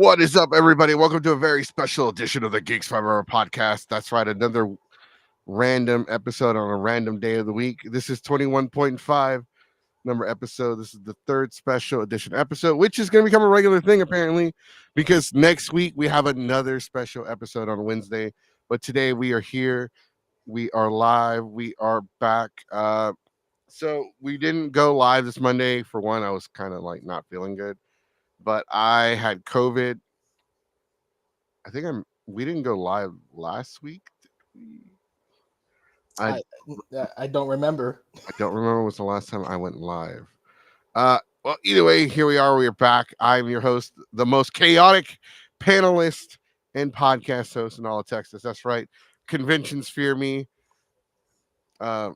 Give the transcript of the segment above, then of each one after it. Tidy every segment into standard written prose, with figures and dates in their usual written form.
What is up, everybody? Welcome to a very special edition of the Geeks 5 Hour Podcast. That's right, another random episode on a random day of the week. This is 21.5 number episode. This is the third special edition episode, which is going to become a regular thing apparently, because next week we have another special episode on Wednesday. But today we are here, we are live, we are back. So we didn't go live this Monday. For one, I was kind of like not feeling good, but I had COVID. I think we didn't go live last week. I I don't remember. I don't remember what's the last time I went live. Well, either way, here we are. We are back. I'm your host, the most chaotic panelist and podcast host in all of Texas. That's right. Conventions fear me. I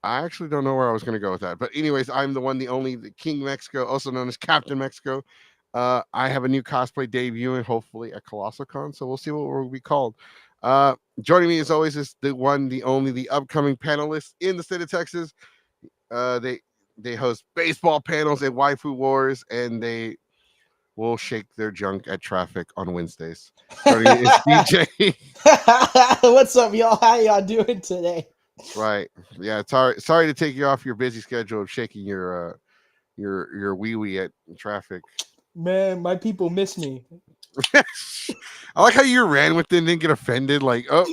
actually don't know where I was going to go with that. But anyways, I'm the one, the only, the King Mexico, also known as Captain Mexico. I have a new cosplay debuting, hopefully at Colossal Con. So we'll see what we'll be called. Joining me as always is the one, the only, the upcoming panelist in the state of Texas. They host baseball panels at Waifu Wars, and they will shake their junk at traffic on Wednesdays. Joining me is DJ. What's up, y'all? How y'all doing today? That's right. Yeah, sorry to take you off your busy schedule of shaking your wee wee at traffic. Man, my people miss me. I like how you ran with it and didn't get offended. Like, oh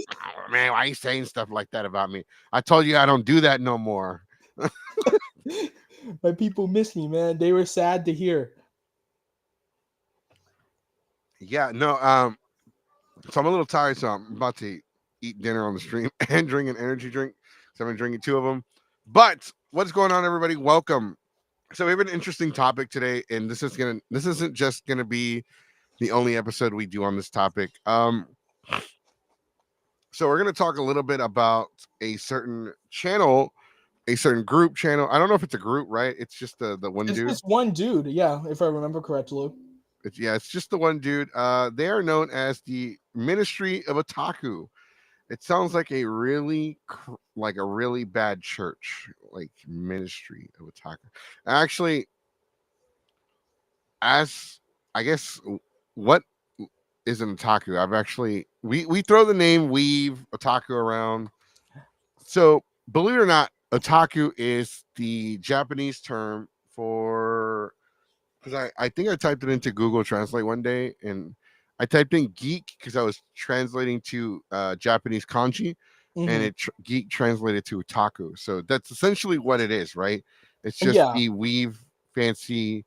man, why are you saying stuff like that about me? I told you I don't do that no more. My people miss me, man. They were sad to hear. Yeah, no. So I'm a little tired, so I'm about to eat dinner on the stream and drink an energy drink. So I've been drinking two of them. But what's going on, everybody? Welcome. So we have an interesting topic today, and this isn't just gonna be the only episode we do on this topic. So we're gonna talk a little bit about a certain channel, a certain group channel. I don't know if it's a group, right? It's just the one It's dude. just one dude, yeah, if I remember correctly. It's just the one dude. They are known as the Ministry of OTAKU. It sounds like a really bad church, like Ministry of OTAKU. Actually, as I guess, what is an otaku? I've actually we throw the name weave otaku around. So believe it or not, otaku is the Japanese term for, because I think I typed it into Google Translate one day, and I typed in geek because I was translating to Japanese kanji, and it geek translated to otaku. So that's essentially what it is, right? It's just the weave fancy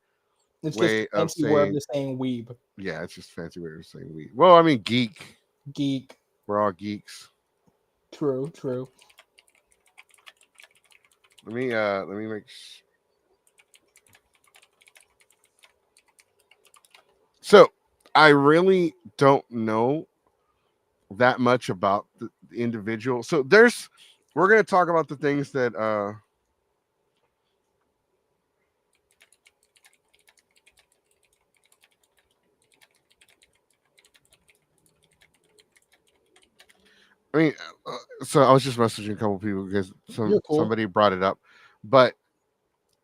It's way just a of fancy word saying. of saying weeb. Yeah, it's just fancy way of saying weave. Well, I mean geek. Geek. We're all geeks. True. Let me make. So I really don't know that much about the individual. So we're going to talk about the things that I mean, so I was just messaging a couple people because somebody brought it up. But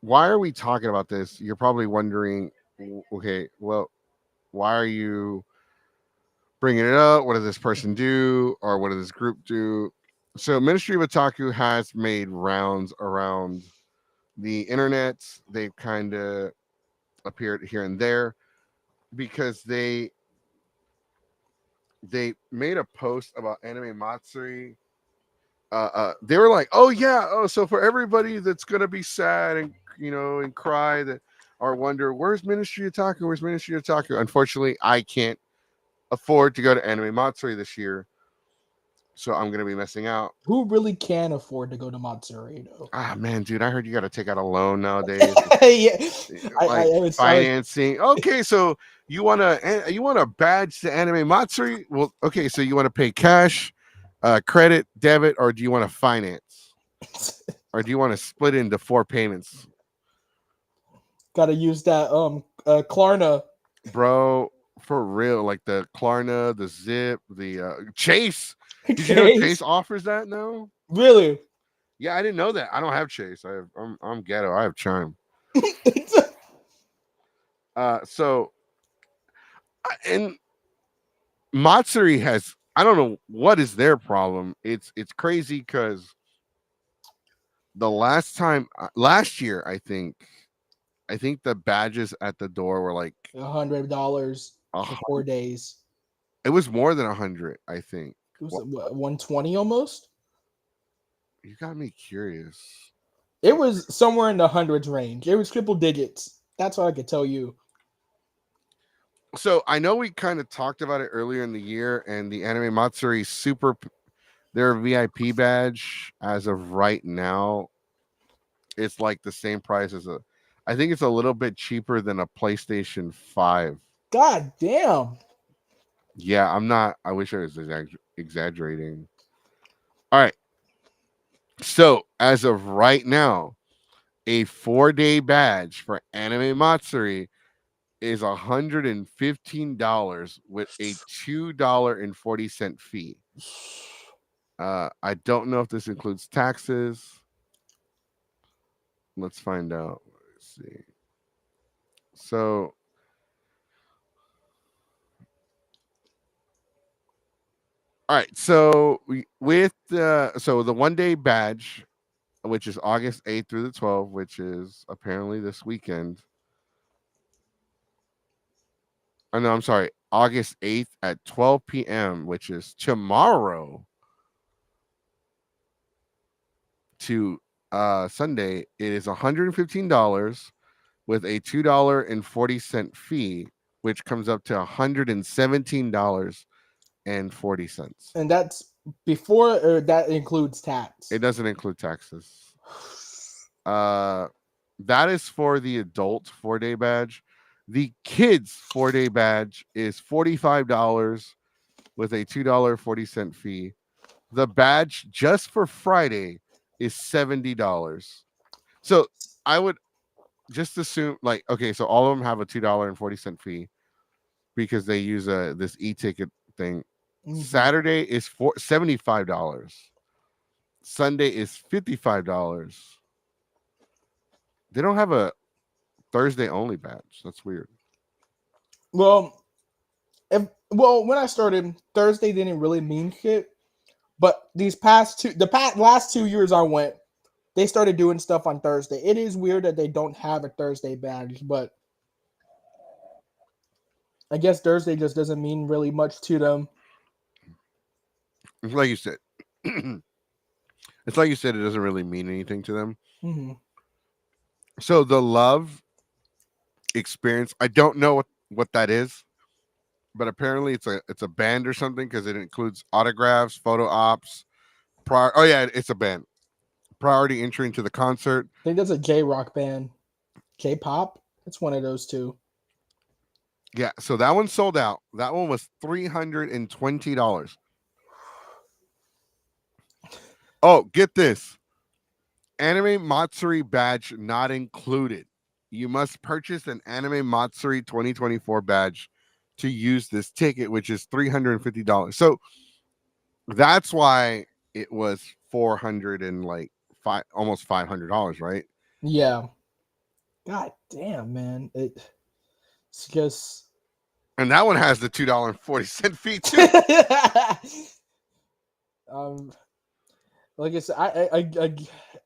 why are we talking about this? You're probably wondering, okay, well, why are you bringing it up? What does this person do, or what does this group do? So Ministry of Otaku has made rounds around the internet. They've kind of appeared here and there because they made a post about Anime Matsuri. They were like, oh yeah, so for everybody that's gonna be sad and and cry that, or wonder where's Ministry Otaku. Unfortunately, I can't afford to go to Anime Matsuri this year, so I'm gonna be missing out. Who really can afford to go to Matsuri, though? Ah man, dude, I heard you got to take out a loan nowadays. Yeah, Financing. Okay, so you want a badge to Anime Matsuri? Well, okay, so you want to pay cash, credit, debit, or do you want to finance, or do you want to split into 4 payments? Gotta use that Klarna, bro, for real. Like the Klarna, the Zip, the Chase. Did you know Chase offers that now? Really? Yeah, I didn't know that. I don't have Chase. I'm ghetto. I have Chime. So and Matsuri has, I don't know what is their problem. It's crazy because the last time last year I think the badges at the door were like $100 a for 4 days. it was more than 100, I think. It was Well, what, 120 almost. you got me curious. It was somewhere in the hundreds range. It was triple digits. That's all I could tell you. So I know we kind of talked about it earlier in the year, and the Anime Matsuri their VIP badge as of right now, it's like the same price as I think it's a little bit cheaper than a PlayStation 5. God damn. Yeah, I'm not, I wish I was exaggerating. All right. So as of right now, a 4-day badge for Anime Matsuri is $115 with a $2.40 fee. I don't know if this includes taxes. Let's find out. Let's see. So, all right. So the 1-day badge, which is August 8th through the 12th, which is apparently this weekend. Oh no, I'm sorry. August 8th at 12 p.m., which is tomorrow to Sunday. It is $115 with a $2.40 fee, which comes up to $117.40. And that's before or that includes tax. It doesn't include taxes. Uh, that is for the adult 4-day badge. The kids 4-day badge is $45 with a $2.40 fee. The badge just for Friday is $70. So I would just assume, like, okay, so all of them have a $2.40 fee because they use this e-ticket thing. Mhm. Saturday is $75. Sunday is $55. They don't have a Thursday only badge. That's weird. Well, when I started, Thursday didn't really mean shit. But last 2 years I went, they started doing stuff on Thursday. It is weird that they don't have a Thursday badge, but I guess Thursday just doesn't mean really much to them. It's like you said. It's like you said. It doesn't really mean anything to them. Hmm. So the love experience, I don't know what that is, but apparently it's a band or something because it includes autographs, photo ops. Oh yeah, it's a band. Priority entry into the concert. I think that's a J rock band, J pop. It's one of those two. Yeah, so that one sold out. That one was $320. Oh, get this. Anime Matsuri badge not included. You must purchase an Anime Matsuri 2024 badge to use this ticket, which is $350. So that's why it was 400 and like almost $500, right? Yeah. God damn, man. It's just And that one has the $2.40 fee too. um like I said,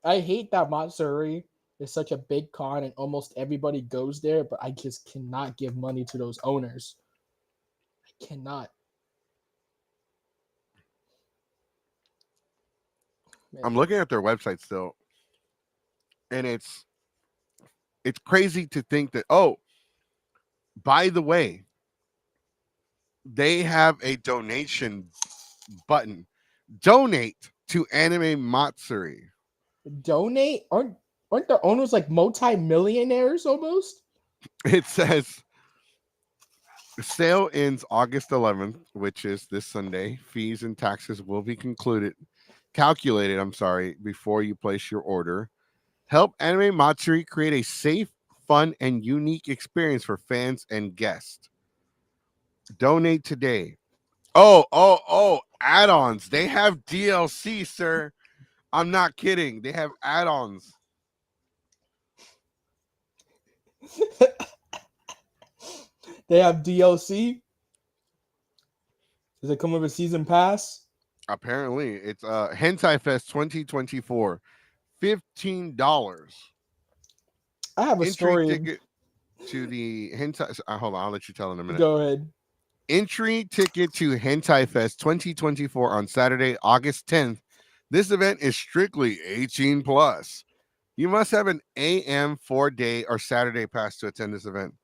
I hate that Matsuri is such a big con and almost everybody goes there, but I just cannot give money to those owners. I cannot. I'm Man. looking at their website still, and it's crazy to think that, oh, by the way, they have a donation button. Donate to Anime Matsuri. Donate? Aren't the owners like multi-millionaires almost? It says the sale ends August 11th, which is this Sunday. Fees and taxes will be calculated, I'm sorry, before you place your order. Help Anime Matsuri create a safe, fun, and unique experience for fans and guests. Donate today. Oh, add-ons. They have DLC, sir. I'm not kidding. They have add-ons. They have DLC. Does it come with a season pass? Apparently, it's Hentai Fest 2024, $15 I have a entry story. ticket to the Hentai. Hold on, I'll let you tell in a minute. Go ahead. Entry ticket to Hentai Fest 2024 on Saturday, August 10th. This event is strictly 18 plus. You must have an AM 4-day or Saturday pass to attend this event.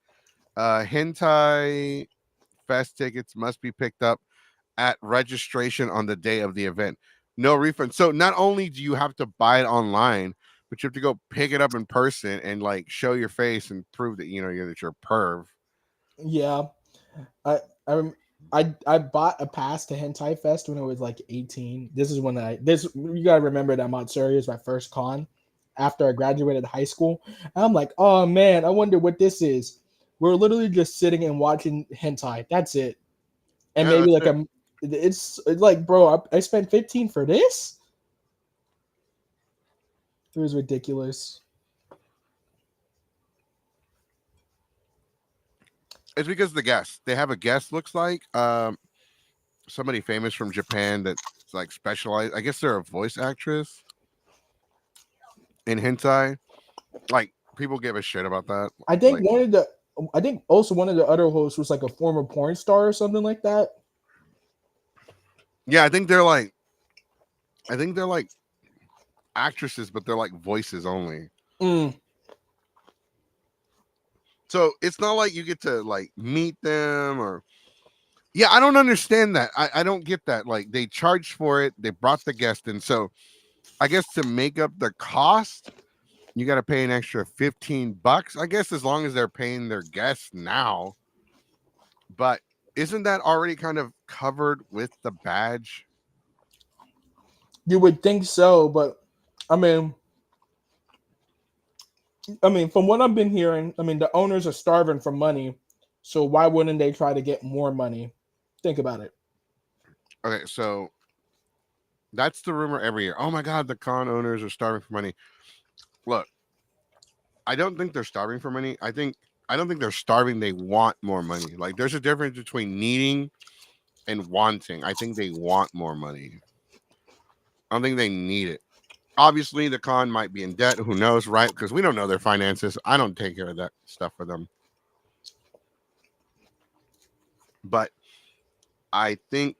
Hentai Fest tickets must be picked up at registration on the day of the event. No refund. So not only do you have to buy it online, but you have to go pick it up in person and like show your face and prove that you're a perv. Yeah, I I rem- I bought a pass to Hentai Fest when I was like 18. This is when you gotta remember that Matsuri is my first con after I graduated high school. And I'm like, oh man, I wonder what this is. We're literally just sitting and watching hentai. That's it. And Yeah, maybe that's like it. it's like, bro, I spent 15 for this. It was ridiculous. It's because the guest. They have a guest looks like somebody famous from Japan that's like specialized. I guess they're a voice actress in hentai. Like people give a shit about that. I think Like one of the I think also one of the other hosts was like a former porn star or something like that. yeah, I think they're like actresses, but they're like voices only. Mm. So it's not like you get to like meet them or yeah, I don't understand that. I don't get that. Like they charged for it, they brought the guest in. So I guess to make up the cost, you got to pay an extra $15. I guess as long as they're paying their guests now. But isn't that already kind of covered with the badge? You would think so, but I mean, from what I've been hearing, the owners are starving for money, so why wouldn't they try to get more money? Think about it. Okay, so that's the rumor every year. Oh my God, the con owners are starving for money. Look, I don't think they're starving for money. I don't think they're starving. They want more money. Like there's a difference between needing and wanting. I think they want more money. I don't think they need it. Obviously, the con might be in debt. Who knows, right? Because we don't know their finances. I don't take care of that stuff for them. But I think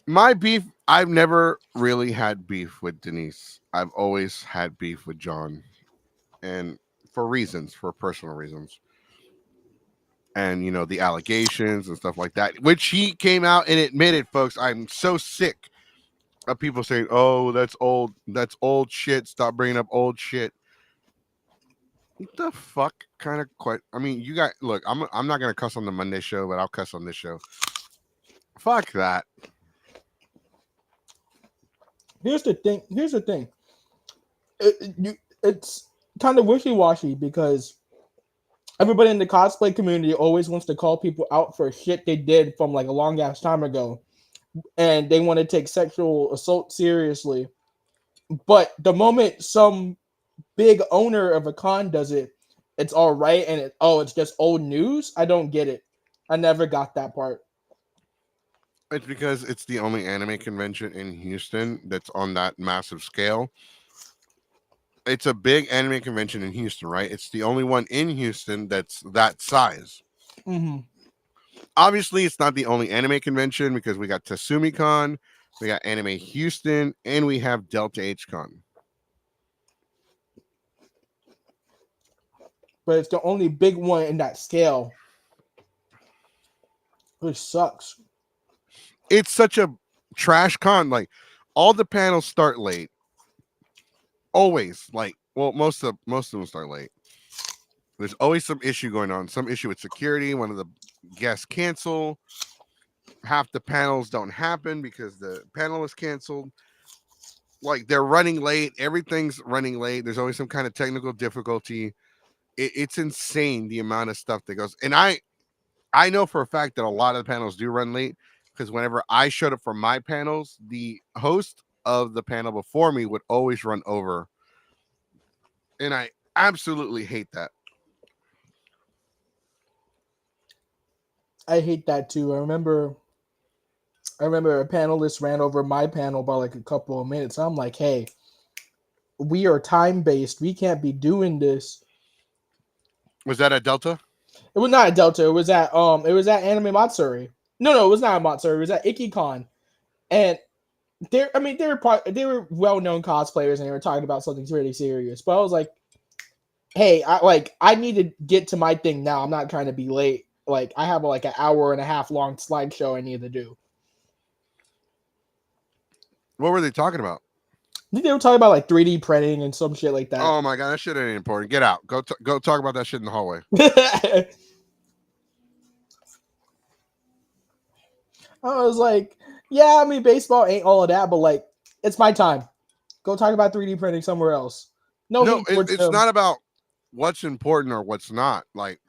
my beef, I've never really had beef with Denise. I've always had beef with John. And for personal reasons. And, the allegations and stuff like that, which he came out and admitted, folks. I'm so sick of people saying, oh, that's old shit. Stop bringing up old shit. What the fuck kind of I mean, you got look. I'm not gonna cuss on the Monday show, but I'll cuss on this show. Fuck that. Here's the thing. It's kind of wishy washy because everybody in the cosplay community always wants to call people out for shit they did from like a long ass time ago, and they want to take sexual assault seriously. But the moment some big owner of a con does it, it's all right, and it's just old news. I don't get it. I never got that part. It's because it's the only anime convention in Houston that's on that massive scale. It's a big anime convention in Houston, right? It's the only one in Houston that's that size. Hmm. Obviously, it's not the only anime convention because we got TasumiCon, we got Anime Houston, and we have Delta H Con. But it's the only big one in that scale, which sucks. It's such a trash con. Like all the panels start late. Always. Like, well, most of them start late. There's always some issue going on. Some issue with security. One of the guests cancel. Half the panels don't happen because the panel is canceled. Like they're running late. Everything's running late. There's always some kind of technical difficulty. It's insane the amount of stuff that goes. And I know for a fact that a lot of the panels do run late because whenever I showed up for my panels, the host of the panel before me would always run over. And I absolutely hate that. I hate that too. I remember a panelist ran over my panel by like a couple of minutes. I'm like, hey, we are time based. We can't be doing this. Was that at Delta? It was not at Delta. It was at Anime Matsuri. No, it was not at Matsuri. It was at IkiCon. And they were well known cosplayers and they were talking about something really serious. But I was like, hey, I need to get to my thing now. I'm not trying to be late. Like I have like an hour and a half long slideshow I need to do. What were they talking about? I think they were talking about like 3D printing and some shit like that. Oh my god, that shit ain't important. Get out. Go talk about that shit in the hallway. I was like, yeah, I mean, baseball ain't all of that, but like, it's my time. Go talk about 3D printing somewhere else. No No, hate towards it's them. not about what's important or what's not. Like,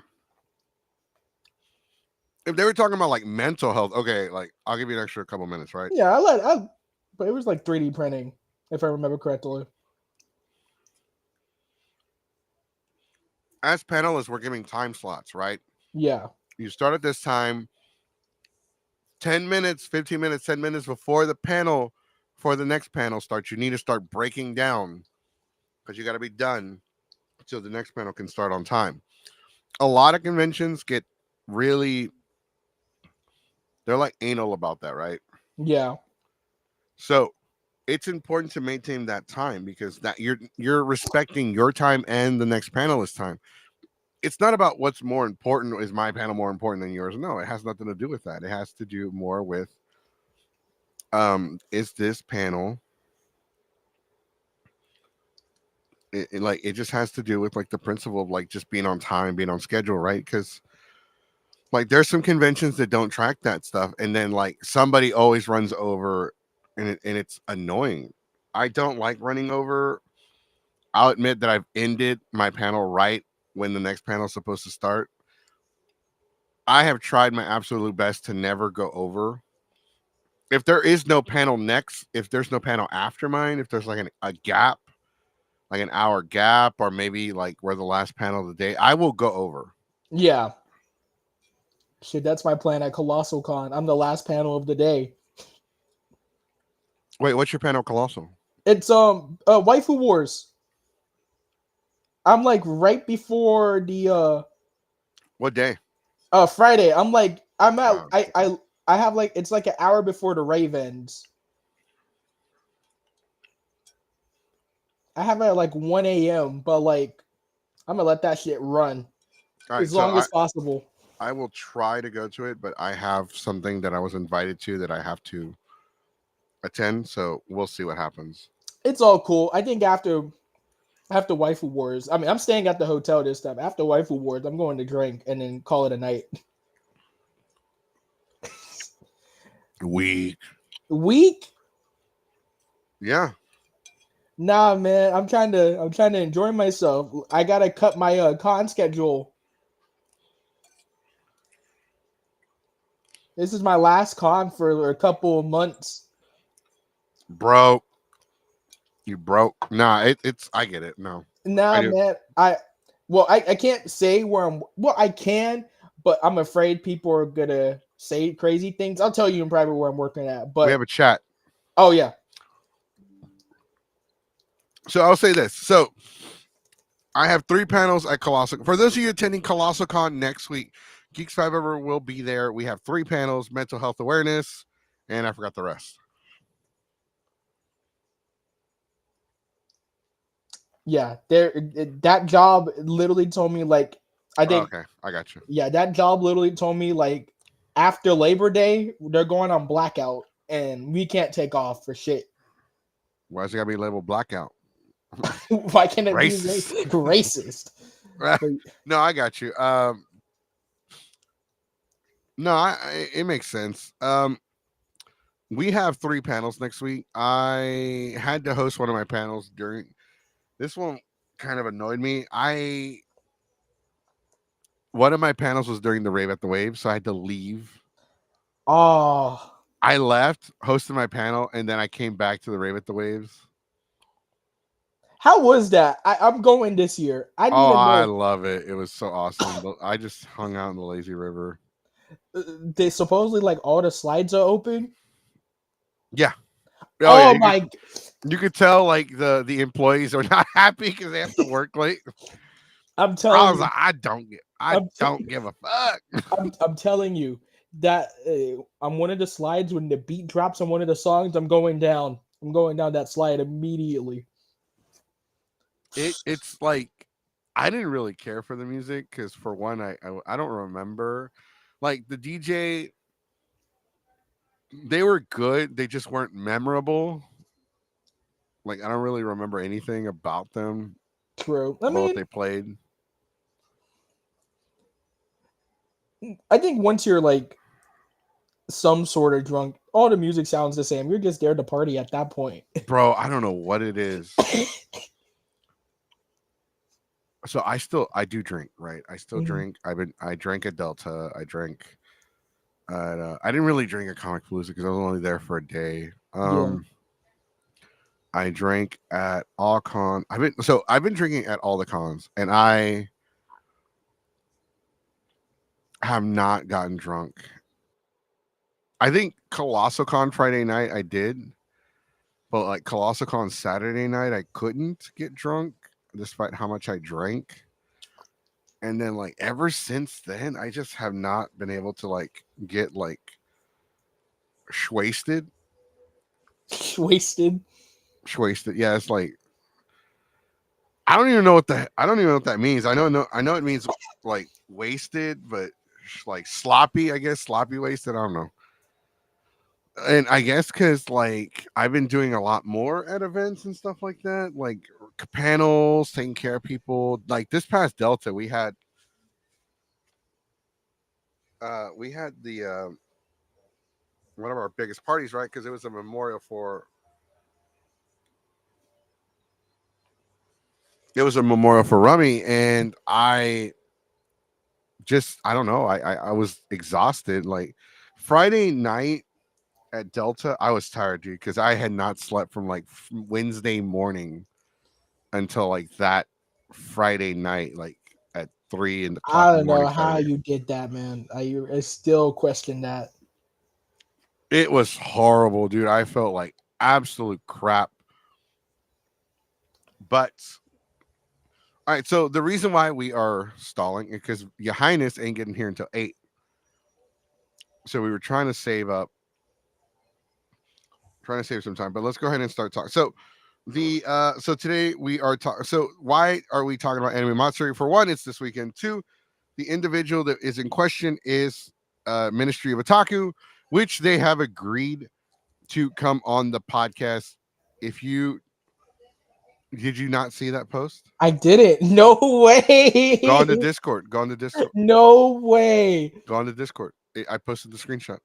if they were talking about like mental health, okay, like I'll give you an extra couple minutes, right? Yeah, but it was like 3D printing, if I remember correctly. As panelists, we're giving time slots, right? Yeah, You start at this time, 10 minutes, 15 minutes, 10 minutes before the panel, before the next panel starts. You need to start breaking down because you got to be done so the next panel can start on time. A lot of conventions get really, they're like anal about that, right? yeah, So it's important to maintain that time because that you're respecting your time and the next panelist time. It's not about what's more important. Is my panel more important than yours? No, it has nothing to do with that. It has to do more with is this panel like it just has to do with like the principle of like just being on time, being on schedule, right? Because like there's some conventions that don't track that stuff, and then like somebody always runs over, and it's annoying. I don't like running over. I'll admit that I've ended my panel right when the next panel is supposed to start. I have tried my absolute best to never go over. If there is no panel next, if there's no panel after mine, if there's like a gap, like an hour gap, or maybe like where the last panel of the day, I will go over. yeah. Shit, that's my plan at Colossal Con. I'm the last panel of the day. Wait, what's your panel, Colossal? It's Waifu Wars. I'm like right before the What day? Friday. I'm at Uh, I have like it's like an hour before the Ravens. I have it at like 1 a.m. But like I'm gonna let that shit run all right, as so long as possible. I will try to go to it, but I have something that I was invited to that I have to attend. So we'll see what happens. It's all cool. I think after Waifu Wars, I mean I'm staying at the hotel this time. After Waifu Wars, I'm going to drink and then call it a night. Week. Week? Yeah. Nah, man. I'm trying to enjoy myself. I gotta cut my con schedule. This is my last con for a couple of months. Broke. You broke. Nah, it's I get it. No. I Nah, do. man. I can't say where I'm. Well, I can, but I'm afraid people are gonna say crazy things. I'll tell you in private where I'm working at. We But have a chat. oh yeah, So I'll say this. So I have 3 panels at Colossal. For those of you attending Colossal Con next week, Geeks 5 Ever will be there. We have 3 panels: mental health awareness, and I forgot the rest. yeah. That job literally told me like I Oh, think okay, I got you. yeah that job literally told me like after Labor Day they're going on blackout and we can't take off for shit. Why is it gotta be labeled blackout? Why can't it be Racist. racist? But No, I got you. No, it makes sense. We have 3 panels next week. I had to host one of my panels during this one. Kind of annoyed me. I One of my panels was during the rave at the wave, so I had to leave. oh, I left, hosted my panel, and then I came back to the rave at the waves. how was that? I'm going this year. I need Oh, to I know. love it. It was so awesome. I just hung out in the lazy river. They supposedly like all the slides are open. Yeah. Oh yeah, Oh my! you could tell like the employees are not happy because they have to work late. I'm I telling was you, like, I I'm don't give a fuck. I'm telling you that on one of the slides when the beat drops on one of the songs, I'm going down. I'm going down that slide immediately. It's like I didn't really care for the music because for one, I don't remember like the DJ. They were good. They just weren't memorable. Like I don't really remember anything about them, True. I about what mean, they played. I think once you're like some sort of drunk, all the music sounds the same. You're just there to party at that point. Bro, I don't know what it is. So I do drink, right? I still Mhm. drink. I drank at Delta. I drank at I didn't really drink at Comic Palooza because I was only there for a day. Yeah. I drank at all con. I've been drinking at all the cons, and I have not gotten drunk. I think Colossal Con Friday night I did, but like Colossal Con Saturday night I couldn't get drunk despite how much I drank. And then like ever since then, I just have not been able to like get like shwasted. Wasted. Shwasted. Yeah, it's like I don't even know what I don't even know what that means. I know it means like wasted, but like sloppy, I guess sloppy wasted. I don't know. And I guess because like I've been doing a lot more at events and stuff like that, like panels, taking care of people. Like this past Delta, we had the one of our biggest parties, right? Because it was a memorial for Rummy, and I don't know, I was exhausted. Like Friday night at Delta, I was tired, dude, because I had not slept from like Wednesday morning until like that Friday night, like at 3 o'clock I in the don't know morning how Saturday. you did that, man. I still question that. It was horrible, dude. I felt like absolute crap. But all right, so the reason why we are stalling is because Your Highness ain't getting here until 8. So we were trying to save some time. But let's go ahead and start talking. So today we are talking. So why are we talking about Anime Matsuri? For one, it's this weekend. Two, the individual that is in question is Ministry of Otaku, which they have agreed to come on the podcast. If you Did you not see that post? I did it. No Go on to way. Discord. Go on to Discord. No way. Go on to Discord. I posted the screenshot.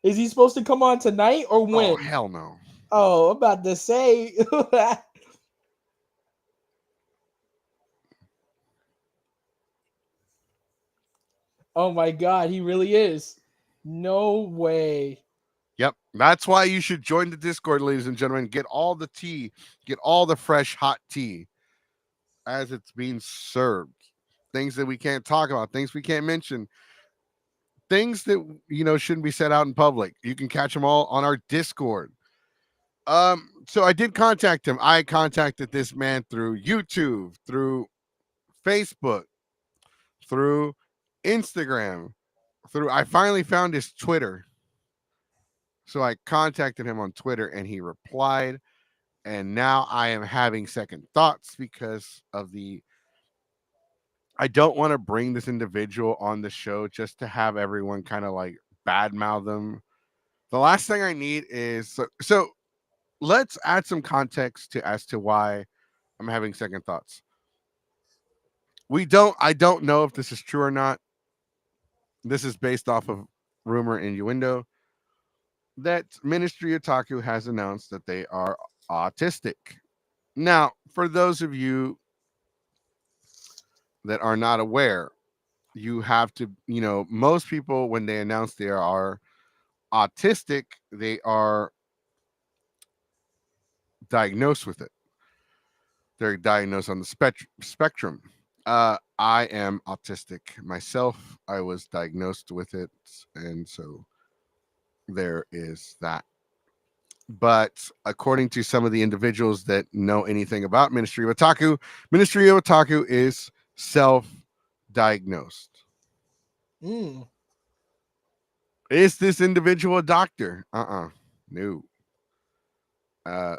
Is he supposed to come on tonight or Oh when? hell no. Oh, I'm about to say. Oh my god, he really is. No way. Yep. That's why you should join the Discord, ladies and gentlemen. Get all the tea. Get all the fresh hot tea as it's being served. Things that we can't talk about, things we can't mention, things that shouldn't be said out in public. You can catch them all on our Discord. So I did contact him. I contacted this man through YouTube, through Facebook, through Instagram, through I finally found his Twitter. So I contacted him on Twitter and he replied. And now I am having second thoughts because of the I don't want to bring this individual on the show just to have everyone kind of like badmouth them. The last thing I need is so let's add some context to as to why I'm having second thoughts. I don't know if this is true or not. This is based off of rumor and innuendo that Ministry Otaku has announced that they are autistic. Now, for those of you that are not aware, you have to, most people when they announce they are autistic, they are diagnosed with it. They're diagnosed on the spectrum. I am autistic myself. I was diagnosed with it, and so there is that. But according to some of the individuals that know anything about Ministry of Otaku is self-diagnosed. Mm. Is this individual a doctor? No.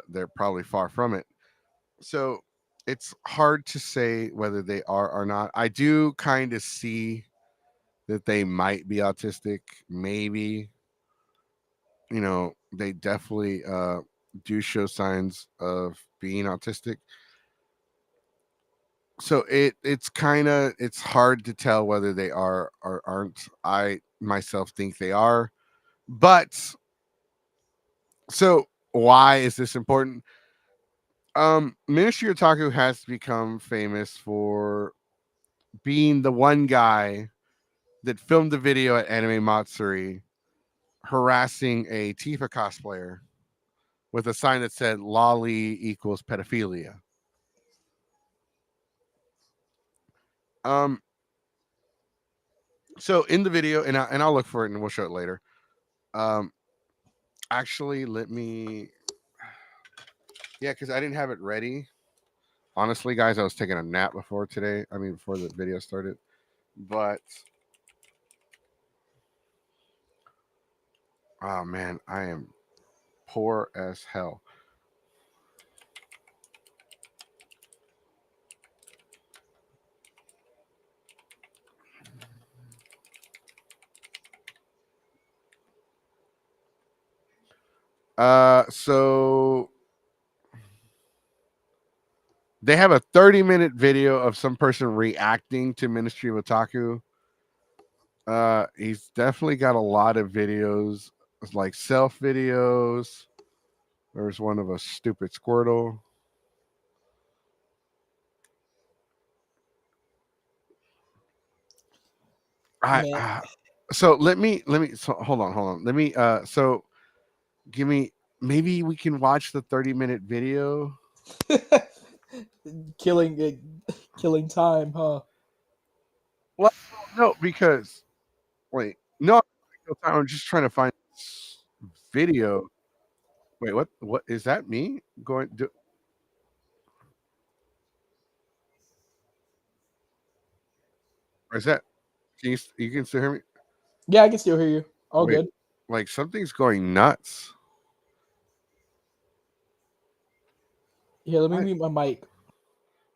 They're probably far from it. So it's hard to say whether they are or not. I do kind of see that they might be autistic, maybe. They definitely do show signs of being autistic. So it's hard to tell whether they are or aren't. I myself think they are. But so why is this important? Ministry Otaku has become famous for being the one guy that filmed the video at Anime Matsuri harassing a Tifa cosplayer with a sign that said "Lolly equals pedophilia." Um, so in the video, and I'll look for it and we'll show it later. Um, actually, let me, yeah, because I didn't have it ready. Honestly, guys, I was taking a nap before today. I mean, before the video started, but oh man, I am poor as hell. So they have a 30-minute video of some person reacting to Ministry of Otaku. He's definitely got a lot of videos, like self videos. There's one of a stupid Squirtle. I so let me so hold on. Let me so give me, maybe we can watch the 30-minute video. killing time, huh? Well, no, because wait, no, I'm just trying to find this video. Wait, what is that? Me going? Or is that? You can still hear me? Yeah, I can still hear you. All Wait, good. like something's going nuts. Here, let me What? mute my mic.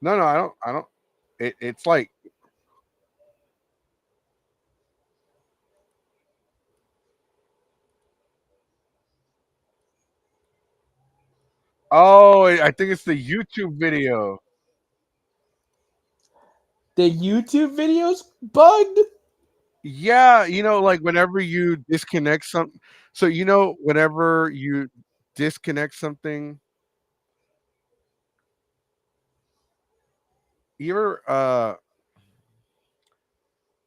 No, I don't. It's like, oh, I think it's the YouTube video. The YouTube videos bugged. Yeah, like whenever you disconnect something. So whenever you disconnect something, you ever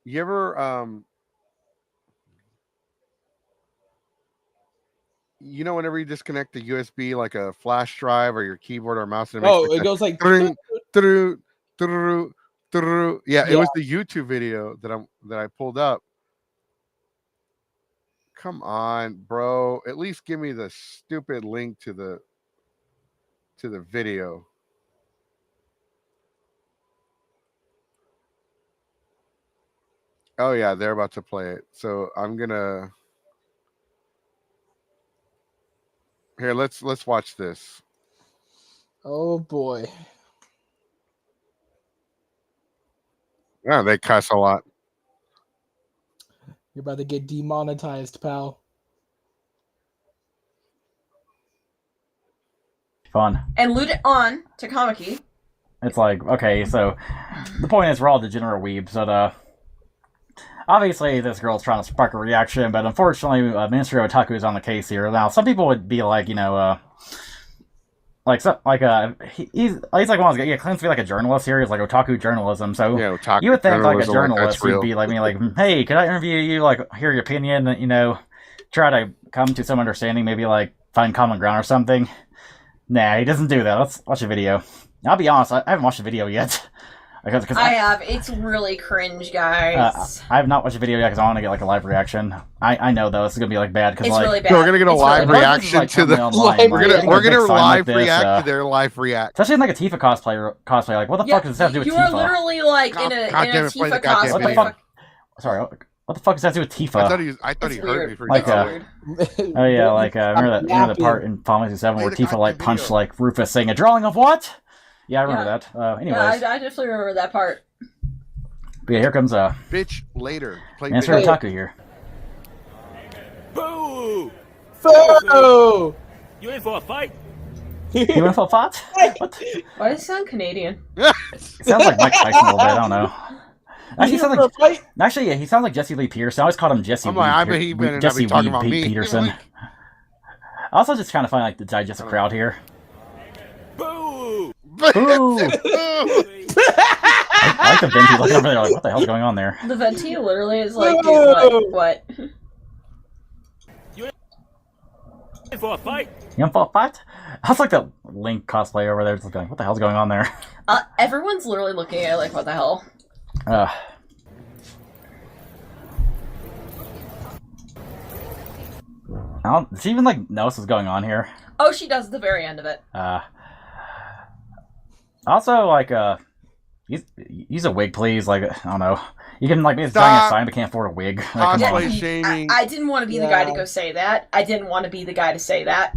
you ever whenever you disconnect the USB, like a flash drive or your keyboard or mouse, and it makes Oh, like it the goes like. through through through. Yeah, it Yeah. was the YouTube video that I pulled up. Come on, bro. At least give me the stupid link to the video. Oh yeah, they're about to play it. So I'm gonna here. Let's watch this. Oh boy. Yeah, they cuss a lot. You're about to get demonetized, pal. Fun. And loot it on Takamaki. It's like, okay, so the point is we're all degenerate weebs, but obviously this girl's trying to spark a reaction, but unfortunately Ministry of Otaku is on the case here. Now, some people would be like, he's like one of those guys. He claims to be like a journalist here. He's like otaku journalism. So Yeah, otaku you would think like a journalism, journalist that's would real. be like me, like, hey, could I interview you? Like, hear your opinion. Try to come to some understanding. Maybe like find common ground or something. Nah, he doesn't do that. Let's watch a video. I'll be honest, I haven't watched the video yet. Because I have. It's really cringe, guys. I have not watched a video yet because I want to get like a live reaction. I know though this is gonna be like bad because It's like really bad. So we're gonna get a It's live really bad. reaction like, to the. online, We're right? gonna- Getting We're a big gonna sign live like this, react to their live react. especially in like a Tifa cosplay. Like, what the fuck does that have to do with You are Tifa? literally like God- in a God damn it, play the Tifa goddamn What the cosplay. video. fuck? Sorry, what the fuck does that do with Tifa? I thought It's he heard weird. me for Like, just It's weird. Oh yeah, like remember the part yapping. in Final Fantasy 7 where Play the Tifa like goddamn punched video. like Rufus, saying a drawing of what? Yeah, I remember Yeah. that. Anyways, Yeah, I definitely remember that part. but yeah, here comes bitch later. Play Master video. Otaku here. Boo! Boo! You in for a fight? You want to fight? What? Why does it sound Canadian? It sounds like Mike Tyson a little bit. I don't know. Actually, he sounds like Fight? actually yeah, he sounds like Jesse Lee Peterson. I always called him Jesse. I'm like, I bet Lee he better not Jesse be talking Lee about me. Peterson. Also, just kind of find like the digest the crowd here. Boo! Ooh. I like the Venti looking over there like, what the hell's going on there? The Venti literally is like, dude, what? In for a fight? You want to fight? I was like the Link cosplay over there, just going, what the hell's going on there? Everyone's literally looking at it like, what the hell? Does she even like notice what's going on here? Oh, she does at the very end of it. Also, like, use a wig, please. Like, I don't know. You can like be a Stop. giant sign, but can't afford a wig. Like, come Cosplay on. shaming. I didn't want to be the guy to Yeah. go say that. I didn't want to be the guy to say that.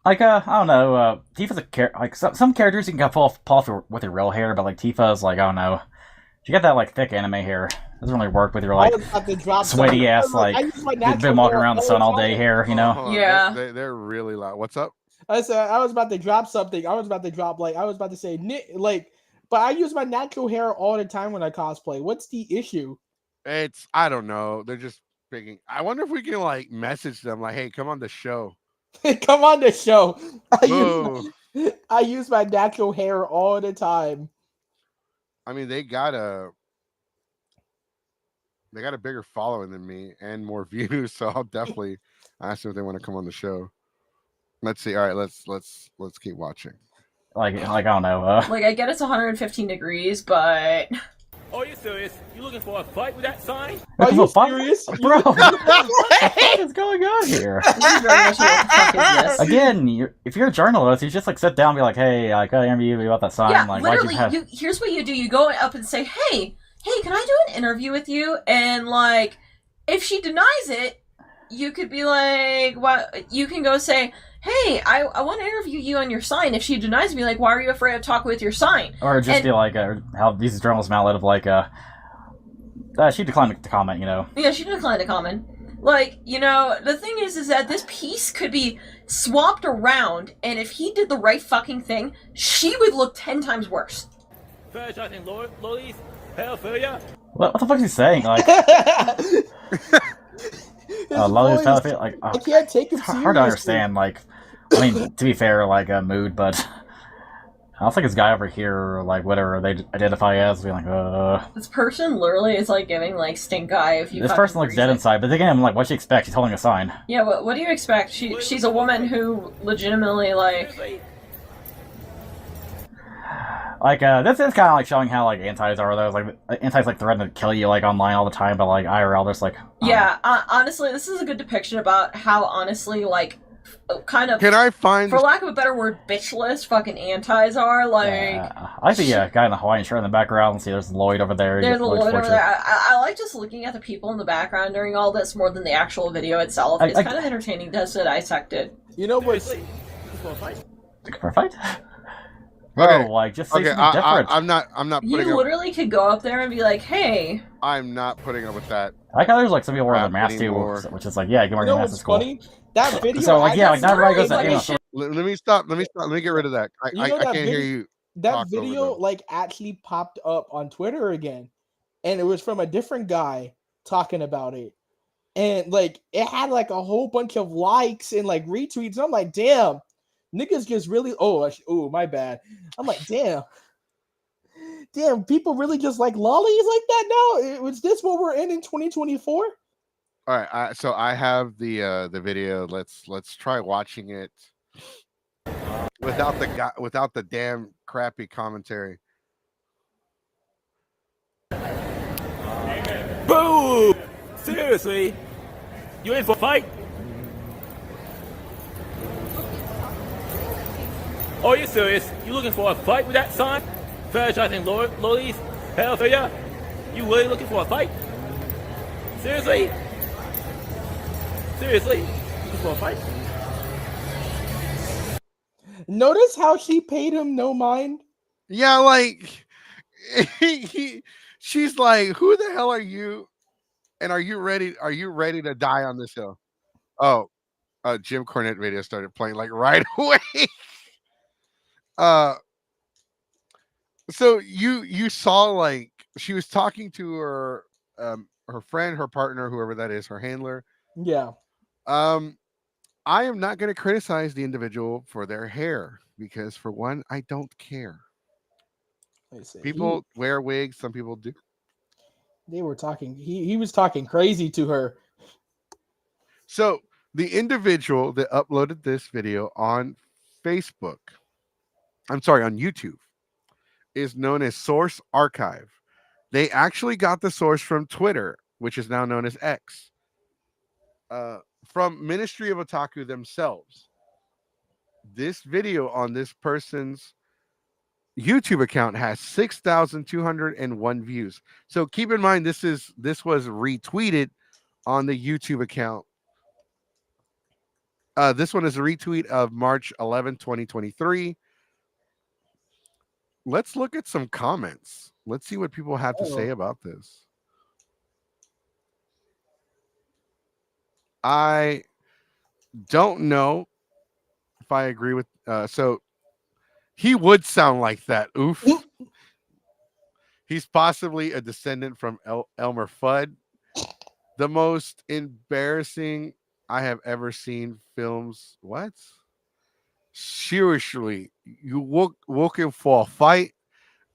Like, I don't know. Tifa's a like some characters you can pull off with your real hair, but like Tifa's like, I don't know. She got that like thick anime hair. Doesn't really work with your like I was about to drop sweaty something. ass I like use my you've natural been walking hair around the sun all day time. hair, you know. Hold on. Yeah. They're really loud. What's up? I said I was about to drop something. I was about to say but I use my natural hair all the time when I cosplay. What's the issue? It's I don't know. They're just picking. I wonder if we can like message them like, hey, come on the show. Come on the show. Boo. I use my natural hair all the time. I mean, they got a bigger following than me and more views, so I'll definitely ask them if they want to come on the show. Let's see. All right, let's keep watching. Like I don't know. Like, I get it's 115 degrees, but Oh, you serious? You looking for a fight with that sign? Are you Fuck- serious? Bro, what the fuck is going on here? this is very much what the fuck is this? Again, if you're a journalist, you just like sit down and be like, hey, like I interview you about that sign. Yeah, Like, why'd literally, you have? here's what you do. You go up and say, hey, can I do an interview with you? And, like, if she denies it, you could be like, what? You can go say, hey, I want to interview you on your sign. If she denies me, like, why are you afraid of talking with your sign? Or just And- be like, how these journalists an outlet of like, she declined to comment, you know. Yeah, she declined to comment. Like, you know, the thing is that this piece could be swapped around, and if he did the right fucking thing, she would look 10 times worse. Fair shotting lollies? Hell for ya? What the fuck is he saying? Like, Lolly's voice- Battlefield? Like, I can't take him it's seriously. hard to understand. Like, I mean, to be fair, like mood, but I don't think this guy over here, or like whatever they identify as, being like, This person literally is, like, giving, like, stink eye if you this fucking person looks freeze dead it. inside. But again, I'm like, what she expect? She's holding a sign. Yeah, what do you expect? She's a woman who legitimately, like... Like, this is kind of like showing how like antis are. Those like antis like threaten to kill you like online all the time, but like IRL, there's like, Yeah, honestly, this is a good depiction about how, honestly, like, kind of, Can I find? for lack of a better word, bitchless fucking antis are. Like, I like the guy in the Hawaiian shirt in the background. See, there's Lloyd over there. there's a Lloyd's Lloyd over portrait. there. I like just looking at the people in the background during all this more than the actual video itself. It's kind of entertaining just to dissect it. You know what's Seriously? You for a fight? For a fight? Bro, Okay. like just say Okay, something different. I'm not You putting up. literally could go up there and be like, hey, I'm not putting up with that. I like how there's like some people wearing their Crap masks too, anymore. which is like, yeah, get you wearing know your mask what's is cool. funny? That video. So like, yeah, like not everybody goes to literally you know, fucking Let me stop. Let me get rid of that. I You know that can't hear video- you. that talk over video them. like actually popped up on Twitter again, and it was from a different guy talking about it, and like it had like a whole bunch of likes and like retweets. I'm like, damn, niggas just really. Oh, my bad. I'm like, damn, people really just like lollies like that now. Was this what we're in 2024? All right. So I have the video. Let's try watching it without the damn crappy commentary. Boo! Seriously? You in for a fight? Are you serious? You looking for a fight with that sign? Fetishizing lollies? Pedophilia? You really looking for a fight? Seriously? Seriously? Looking for a fight? Notice how she paid him no mind. Yeah, like she's like, who the hell are you? And are you ready? Are you ready to die on this hill? Oh, Jim Cornette video started playing like right away. uh so you saw like she was talking to her friend, her partner, whoever that is, her handler. Yeah. Um I am not going to criticize the individual for their hair because for one, I don't care. Let me see. People wear wigs, some people do. They were talking. He was talking crazy to her. So the individual that uploaded this video on Facebook, I'm sorry, on YouTube, is known as Source Archive. They actually got the source from Twitter, which is now known as X, from Ministry of Otaku themselves. This video on this person's YouTube account has 6,201 views. So keep in mind this was retweeted on the YouTube account. This one is a retweet of March 11, 2023. Let's look at some comments. Let's see what people have to say about this. I don't know if I agree with so he would sound like that. Oof. He's possibly a descendant from Elmer Fudd. The most embarrassing I have ever seen films. What? Seriously, you looking for a fight?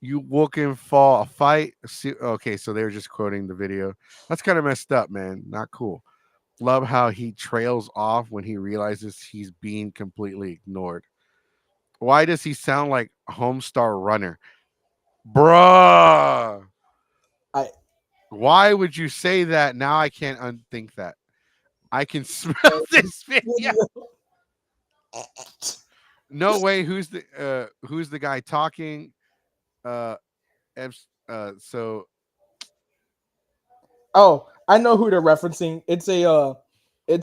You looking for a fight? Okay, so they were just quoting the video. That's kind of messed up, man. Not cool. Love how he trails off when he realizes he's being completely ignored. Why does he sound like Homestar Runner? Bruh. Why would you say that? Now I can't unthink that. I can smell this video. No way. Who's the guy talking? So Oh, I know who they're referencing. It's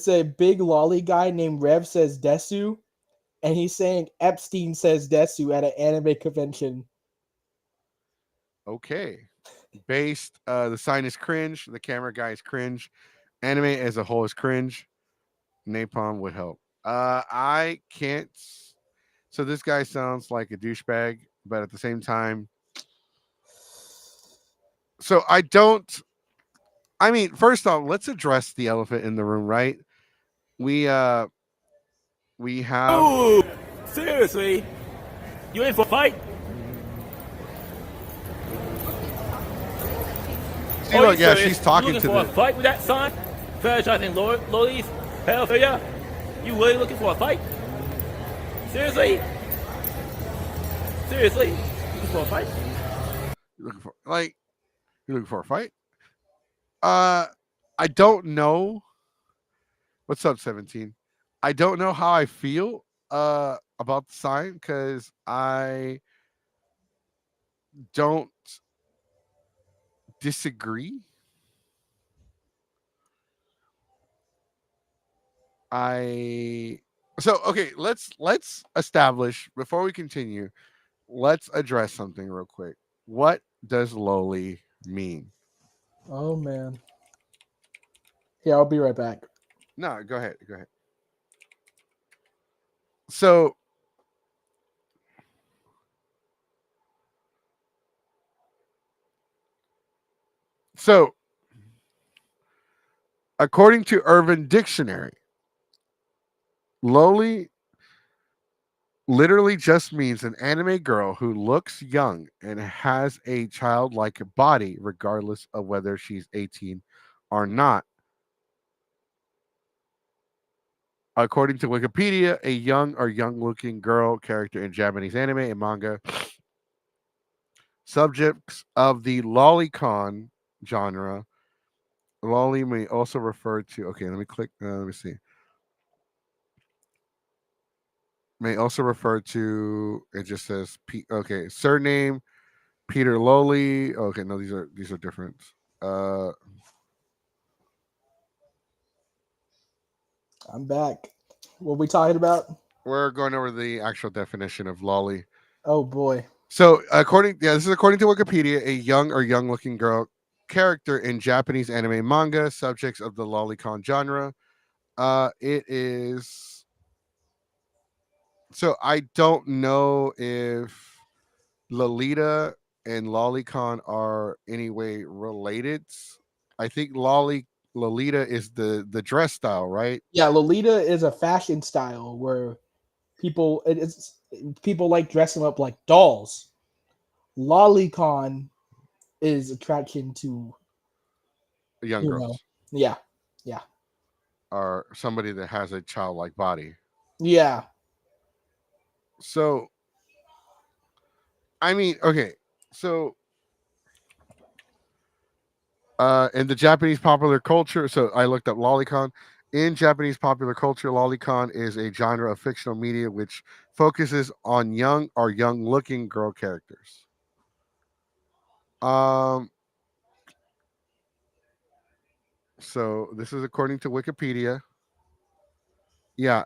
a big lolly guy named Rev says Desu, and he's saying Epstein says Desu at an anime convention. okay. Based, the sign is cringe. The camera guy is cringe. Anime as a whole is cringe. Napalm would help. I can't. So this guy sounds like a douchebag, but at the same time, so I don't. I mean, first off, let's address the elephant in the room, right? We have. Boo! Seriously? You in for a fight? See, look, yeah, she's talking you to looking for the. a fight with that sign? Fetishizing lollies? Pedophilia? You really looking for a fight? Seriously? Seriously? Looking for a fight? You looking for a fight? I don't know. What's up, 17? I don't know how I feel about the sign because I don't disagree. Okay, let's establish before we continue. Let's address something real quick. What does lowly mean? Oh man. Yeah, I'll be right back. No, go ahead. Go ahead. So according to Urban Dictionary, lowly literally just means an anime girl who looks young and has a childlike body, regardless of whether she's 18 or not. According to Wikipedia, a young or young looking girl character in Japanese anime and manga. Subjects of the lolicon genre Lolly may also refer to. Okay, let me click. Let me see. May also refer to. It just says Okay, surname Peter Lolly. Okay, no, these are different. Uh, I'm back. What we talking about? we're going over the actual definition of lolly. Oh boy. So, this is according to Wikipedia, a young or young-looking girl character in Japanese anime manga, subjects of the lolicon genre. It is. So I don't know if Lolita and lolicon are any way related. I think Lolita is the dress style, right? Yeah, Lolita is a fashion style where people like dressing up like dolls. Lolicon is attraction to Young you know. girls Yeah, yeah, are somebody that has a childlike body. yeah. So I mean, okay, so in the Japanese popular culture, so I looked up lolicon. In Japanese popular culture, lolicon is a genre of fictional media which focuses on young or young-looking girl characters. Um, so this is according to Wikipedia. Yeah,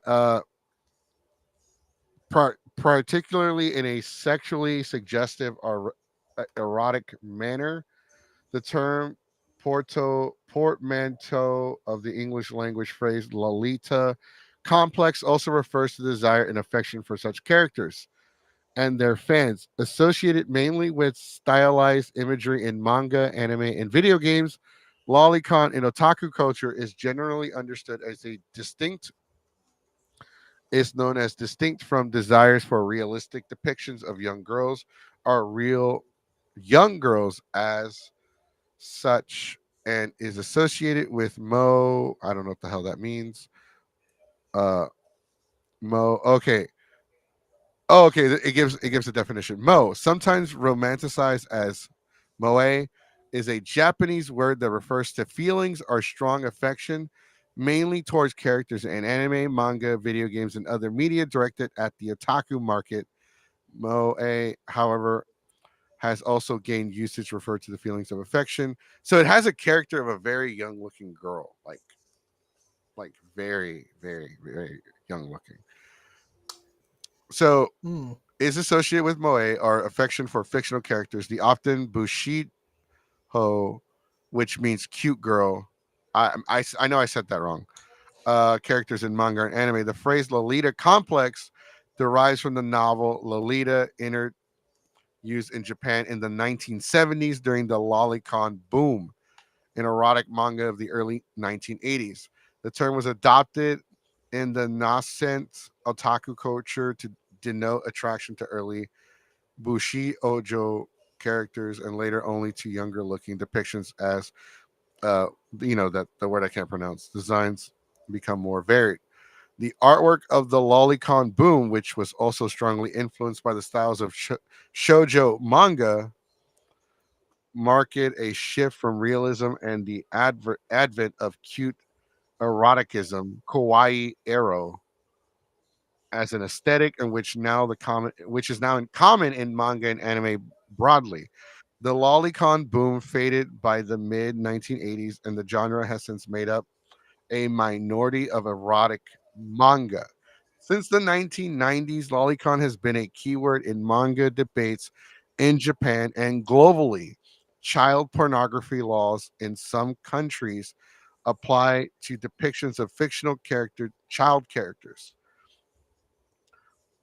particularly in a sexually suggestive or erotic manner. The term portmanteau of the English language phrase Lolita complex also refers to the desire and affection for such characters and their fans, associated mainly with stylized imagery in manga, anime, and video games. Lolicon in otaku culture is generally understood as a distinct is known as distinct from desires for realistic depictions of young girls or real young girls as such, and is associated with I don't know what the hell that means. Uh okay. Oh, okay. It gives a definition. Sometimes romanticized as moe, is a Japanese word that refers to feelings or strong affection, mainly towards characters in anime, manga, video games, and other media directed at the otaku market. Moe, however, has also gained usage referred to the feelings of affection. So it has a character of a very young looking girl, like very, very, very young looking. So Hmm. is associated with moe or affection for fictional characters. The often bushido, which means cute girl. I know I said that wrong. Characters in manga and anime. The phrase Lolita complex derives from the novel Lolita, used in Japan in the 1970s during the lolicon boom, an erotic manga of the early 1980s. The term was adopted in the nascent otaku culture to denote attraction to early bushi ojo characters and later only to younger looking depictions as uh that the word I can't pronounce designs become more varied. The artwork of the lolicon boom, which was also strongly influenced by the styles of shoujo manga, marked a shift from realism and the advent of cute eroticism, kawaii ero, as an aesthetic, in which is now in common in manga and anime broadly. The lolicon boom faded by the mid 1980s, and the genre has since made up a minority of erotic manga. Since the 1990s, lolicon has been a keyword in manga debates in Japan and globally. Child pornography laws in some countries apply to depictions of fictional child characters,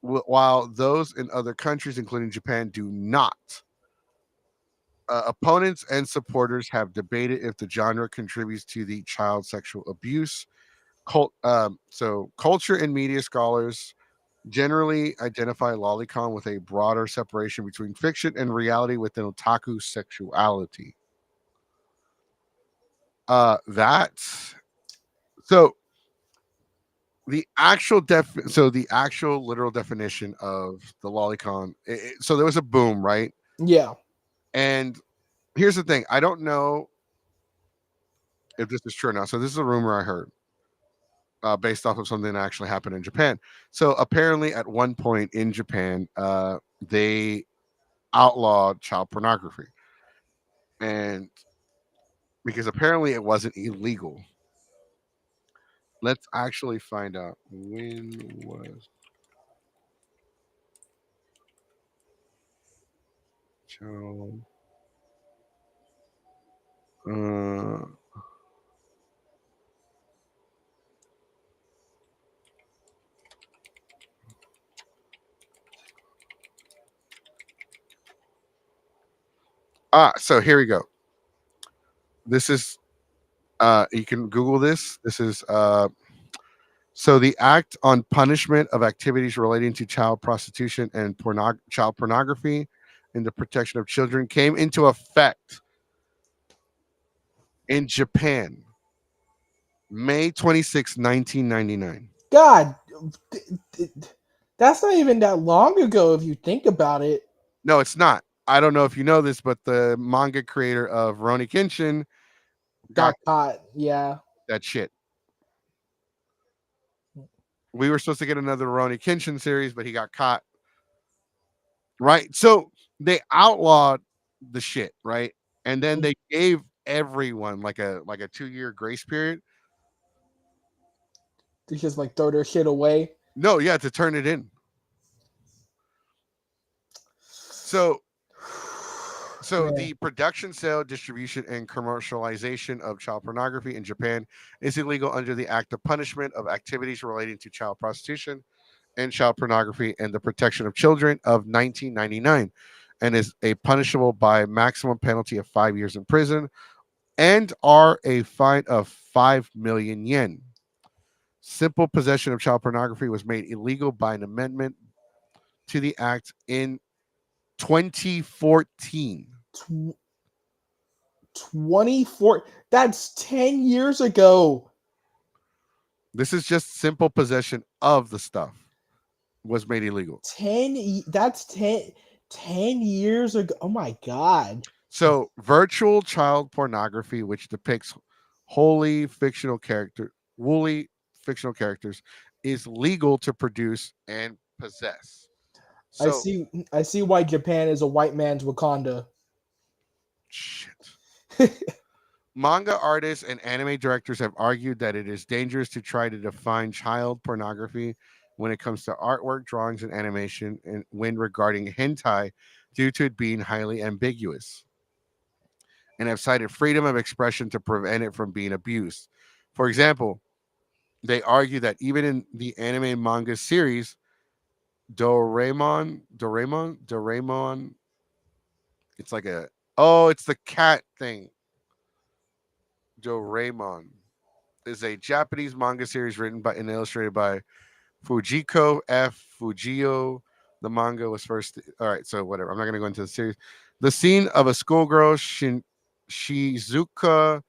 while those in other countries, including Japan, do not. Opponents and supporters have debated if the genre contributes to the child sexual abuse. Culture and media scholars generally identify lolicon with a broader separation between fiction and reality within otaku sexuality. That's so the actual literal definition of the lolicon. So there was a boom, right? Yeah. And here's the thing: I don't know if this is true or not. So this is a rumor I heard, based off of something that actually happened in Japan. So apparently, at one point in Japan, they outlawed child pornography, and because apparently it wasn't illegal. Let's actually find out when was child. Uh, so here we go. This is you can Google this. This is so the Act on Punishment of Activities Relating to Child Prostitution and Child Pornography and the Protection of Children came into effect in Japan May 26, 1999. God, th- th- that's not even that long ago if you think about it. No, it's not. I don't know if you know this, but the manga creator of Rurouni Kenshin got Got caught. Yeah. that shit. We were supposed to get another Rurouni Kenshin series, but he got caught. Right? So they outlawed the shit, right? And then they gave everyone like a 2 year grace period. They just like throw their shit away. No, yeah, to turn it in. So Yeah. the production, sale, distribution, and commercialization of child pornography in Japan is illegal under the Act of Punishment of Activities Relating to Child Prostitution and Child Pornography and the Protection of Children of 1999, and is a punishable by maximum penalty of 5 years in prison and are a fine of 5 million yen. Simple possession of child pornography was made illegal by an amendment to the act in 2014. 24. That's 10 years ago. This is just simple possession of the stuff was made illegal. 10. That's 10 years ago. Oh my God. So virtual child pornography, which depicts woolly fictional characters, is legal to produce and possess. So I see why Japan is a white man's Wakanda. shit. Manga artists and anime directors have argued that it is dangerous to try to define child pornography when it comes to artwork, drawings, and animation, and when regarding hentai, due to it being highly ambiguous, and have cited freedom of expression to prevent it from being abused. For example, they argue that even in the anime manga series Doraemon, it's like it's the cat thing. Doraemon is a Japanese manga series written by and illustrated by Fujiko F. Fujio. The manga was first. All right, so whatever. I'm not going to go into the series. The scene of a schoolgirl, Shizuka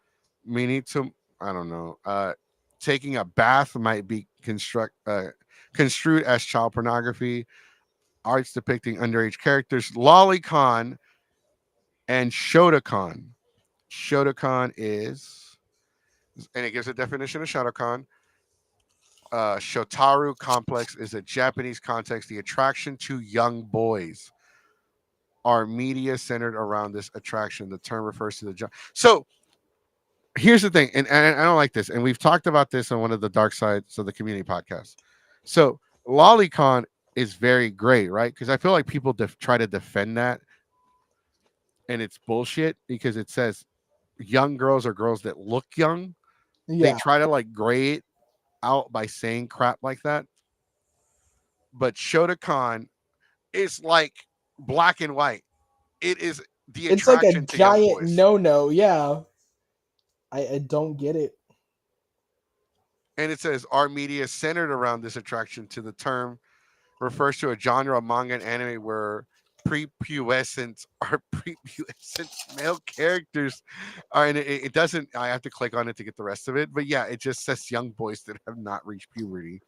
Minito, I don't know, taking a bath might be construed as child pornography. Arts depicting underage characters, lolicon and shotokan. Shotokan is, and it gives a definition of shotokan. Shotaru complex is a Japanese context. The attraction to young boys are media centered around this attraction. The term refers to the so here's the thing, and I don't like this, and we've talked about this on one of the dark sides of the community podcasts. So lolicon is very great, right? Because I feel like people try to defend that, and it's bullshit because it says young girls are girls that look young. They Yeah. try to like gray it out by saying crap like that. But Shotokan is like black and white. It is the It's like a attraction to young giant boys. no. Yeah. I don't get it. And it says our media centered around this attraction to the term refers to a genre of manga and anime where prepubescent male characters are, and it doesn't, I have to click on it to get the rest of it, but yeah, it just says young boys that have not reached puberty.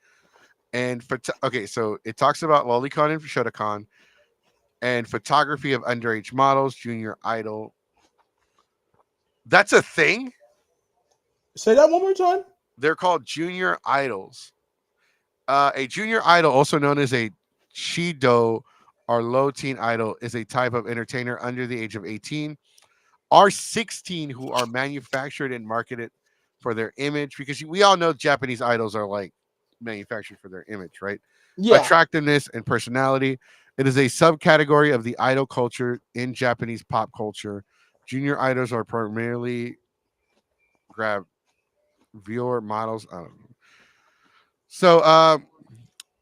And okay, so it talks about lolicon and shotokan and photography of underage models, junior idol. That's a thing. Say that one more time. They're called junior idols. A junior idol, also known as a Shido or low teen idol, is a type of entertainer under the age of 18 or 16 who are manufactured and marketed for their image, because we all know Japanese idols are like manufactured for their image, right? Yeah. Attractiveness and personality. It is a subcategory of the idol culture in Japanese pop culture. Junior idols are primarily grab viewer models. I don't know. So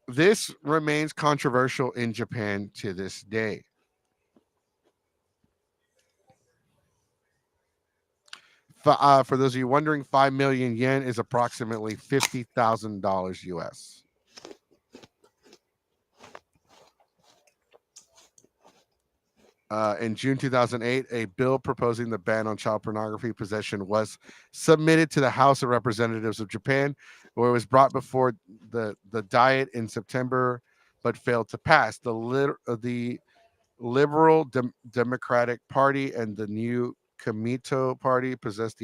this remains controversial in Japan to this day. For those of you wondering, 5 million yen is approximately $50,000 US. In June 2008, a bill proposing the ban on child pornography possession was submitted to the House of Representatives of Japan, where it was brought before the Diet in September, but failed to pass. The Liberal Democratic Party and the new Komeito Party proposed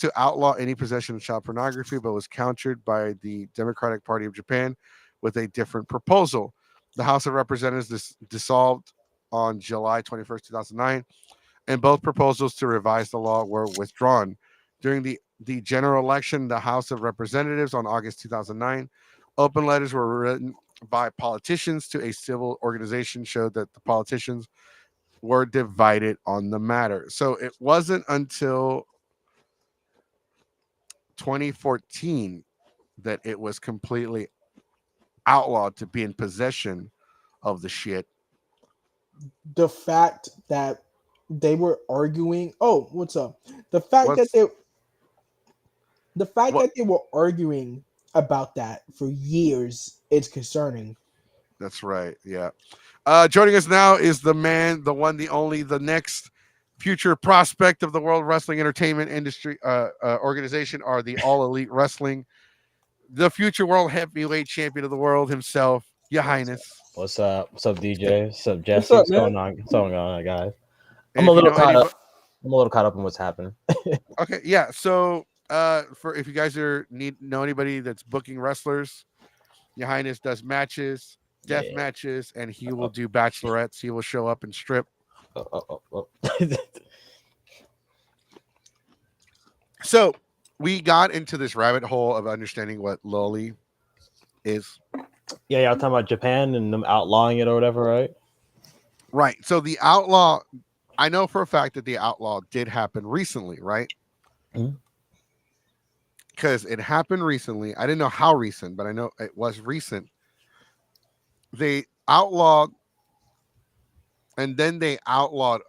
to outlaw any possession of child pornography, but was countered by the Democratic Party of Japan with a different proposal. The House of Representatives dissolved on July 21st, 2009, and both proposals to revise the law were withdrawn. During the general election, the House of Representatives on August 2009, open letters were written by politicians to a civil organization showed that the politicians were divided on the matter. So it wasn't until 2014 that it was completely outlawed to be in possession of the shit. The fact that they were arguing. Oh, what's up? The fact What's- that they were arguing about that for years is concerning. That's right. Yeah. Joining us now is the man, the one, the only, the next future prospect of the World Wrestling Entertainment Industry organization, or the All Elite Wrestling, the future World Heavyweight Champion of the world himself, Your Highness. What's up? What's up, DJ? What's up, Jesse? What's up, What's man? going on? What's going on, guys? And I'm a if you little know caught anybody- up. I'm a little caught up in what's happening. Okay, yeah. So, for if you guys know anybody that's booking wrestlers, Your Highness does matches, death Yeah. matches, and he will do bachelorettes. He will show up and strip. Oh. So we got into this rabbit hole of understanding what loli is. Yeah, y'all talking about Japan and them outlawing it or whatever, right? Right. So the outlaw, I know for a fact that the outlaw did happen recently, right? Mhm. Because it happened recently. I didn't know how recent, but I know it was recent. They outlawed, and then they outlawed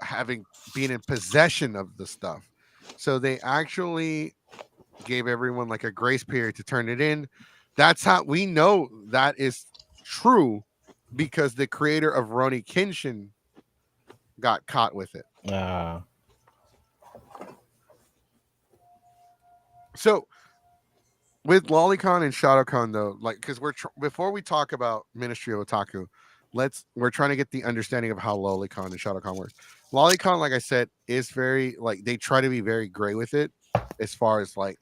being in possession of the stuff. So they actually gave everyone like a grace period to turn it in. That's how we know that is true, because the creator of Roni Kenshin got caught with it. So with Lolicon and Shadowcon, though, like, because before we talk about Ministry of Otaku, we're trying to get the understanding of how Lolicon and Shadowcon works. Lolicon, like I said, is very, like, they try to be very gray with it, as far as like,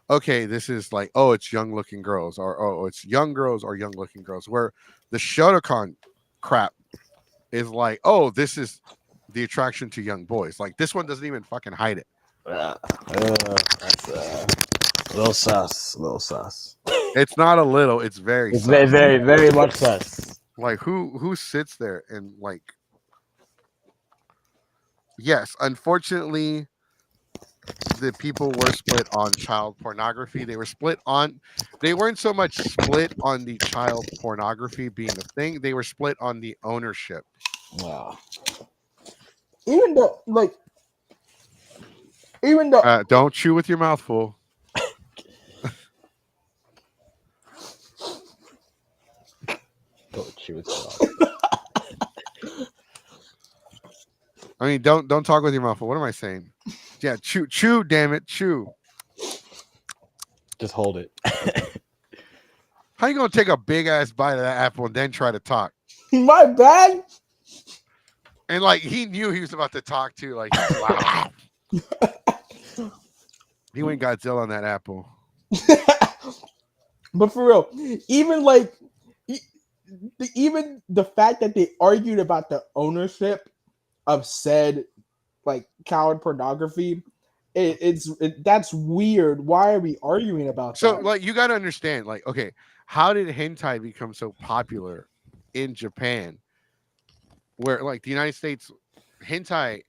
okay, this is like, oh, it's young looking girls, or oh, it's young girls or young looking girls. Where the Shadowcon crap is like, oh, this is the attraction to young boys. Like, this one doesn't even fucking hide it. That's little sus. Little sus. It's not a little, it's very It's sus. very, very much sus. Like, who sits there and like, yes, unfortunately, the people were split on child pornography. They weren't so much split on the child pornography being a thing. They were split on the ownership. Wow. Even though Don't chew with your mouth full. Don't chew it. I mean, don't talk with your mouth full. What am I saying? Yeah, chew, damn it, chew. Just hold it. How you gonna take a big ass bite of that apple and then try to talk? my bad. And like, he knew he was about to talk too. Like, he's like, He went Godzilla on that apple. But for real, even like even the fact that they argued about the ownership of said like child pornography, that's weird. Why are we arguing about So that? like you got to understand, like, okay, how did hentai become so popular in Japan, where like the United States, hentai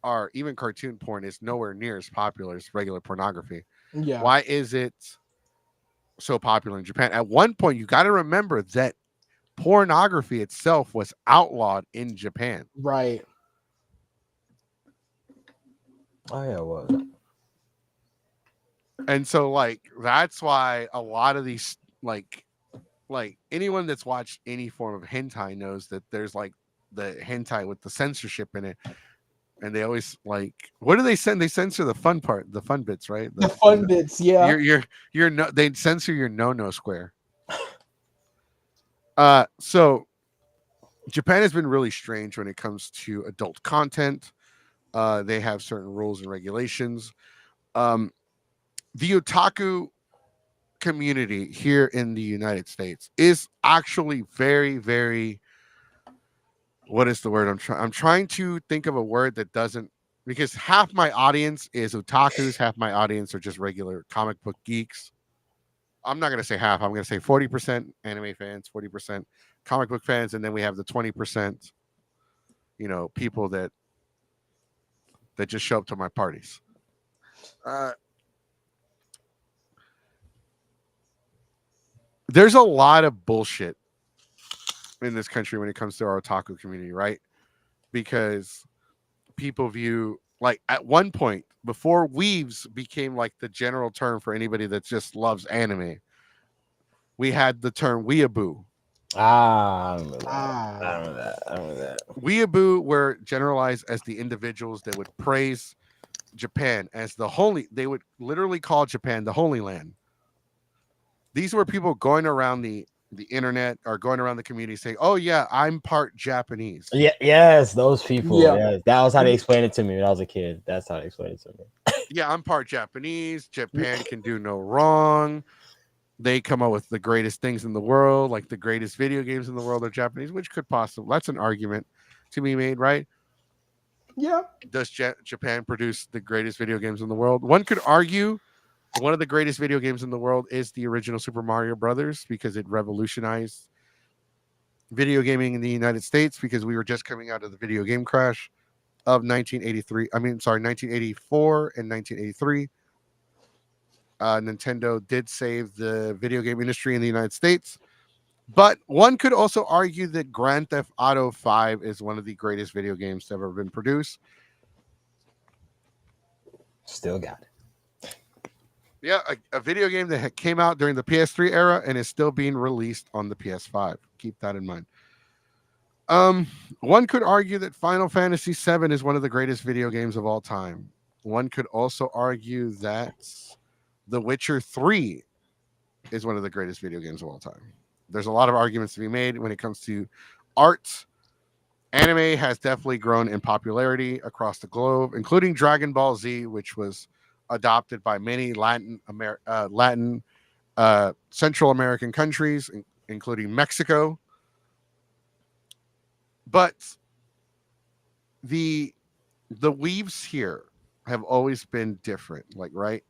or even cartoon porn is nowhere near as popular as regular pornography. Yeah, Why is it so popular in Japan? At one point, you got to remember that pornography itself was outlawed in Japan. right. Oh yeah, it was. And so like that's why a lot of these like anyone that's watched any form of hentai knows that there's like the hentai with the censorship in it. And they always like, what do they send? They censor the fun part, the fun bits, right? The fun bits, yeah. You're no, they censor your no square. So Japan has been really strange when it comes to adult content. They have certain rules and regulations. The otaku community here in the United States is actually very, very, what is the word I'm trying to think of a word that doesn't, because half my audience is otakus, half my audience are just regular comic book geeks. I'm not going to say half, I'm going to say 40% anime fans, 40% comic book fans, and then we have the 20%, people that just show up to my parties. There's a lot of bullshit in this country when it comes to our otaku community, right? Because people view, like, at one point before weaves became like the general term for anybody that just loves anime, we had the term weeaboo. I remember that. Ah. I remember that. Weeaboo were generalized as the individuals that would praise Japan as the holy, they would literally call Japan the Holy Land. These were people going around the internet or going around the community saying, "Oh yeah, I'm part Japanese." Yeah, yes, those people. Yeah. Yeah, that was how they explained it to me when I was a kid. That's how they explained it to me. Yeah, I'm part Japanese. Japan can do no wrong. They come up with the greatest things in the world, like the greatest video games in the world are Japanese, which could possibly, that's an argument to be made, right? Yeah. Does Japan produce the greatest video games in the world? One could argue one of the greatest video games in the world is the original Super Mario Brothers because it revolutionized video gaming in the United States, because we were just coming out of the video game crash of 1984 and 1983. Nintendo did save the video game industry in the United States. But one could also argue that Grand Theft Auto 5 is one of the greatest video games to ever been produced. Still got it. Yeah, a video game that came out during the PS3 era and is still being released on the PS5. Keep that in mind. One could argue that Final Fantasy VII is one of the greatest video games of all time. One could also argue that The Witcher 3 is one of the greatest video games of all time. There's a lot of arguments to be made when it comes to art. Anime has definitely grown in popularity across the globe, including Dragon Ball Z, which was adopted by many Latin Central American countries, including Mexico. But the weaves here have always been different, like, right?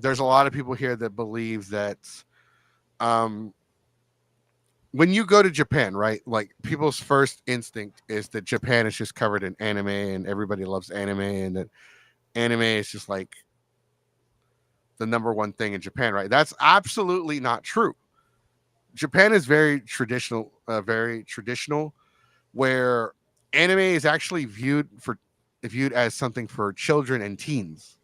There's a lot of people here that believe that when you go to Japan, right, like people's first instinct is that Japan is just covered in anime and everybody loves anime, and that anime is just like the number one thing in Japan, right? That's absolutely not true. Japan is very traditional, where anime is actually viewed as something for children and teens.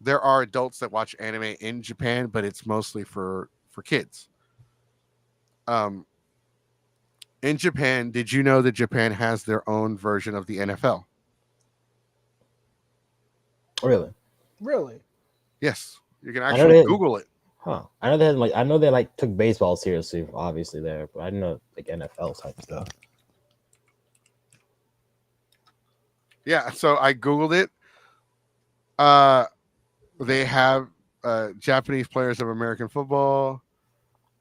There are adults that watch anime in Japan, but it's mostly for kids. In Japan, did you know that Japan has their own version of the NFL? Really? Really? Yes, you can actually they- Google it. Huh. I know they had I know they took baseball seriously, obviously there, but I didn't know NFL type stuff. Yeah, so I googled it. They have Japanese players of American football.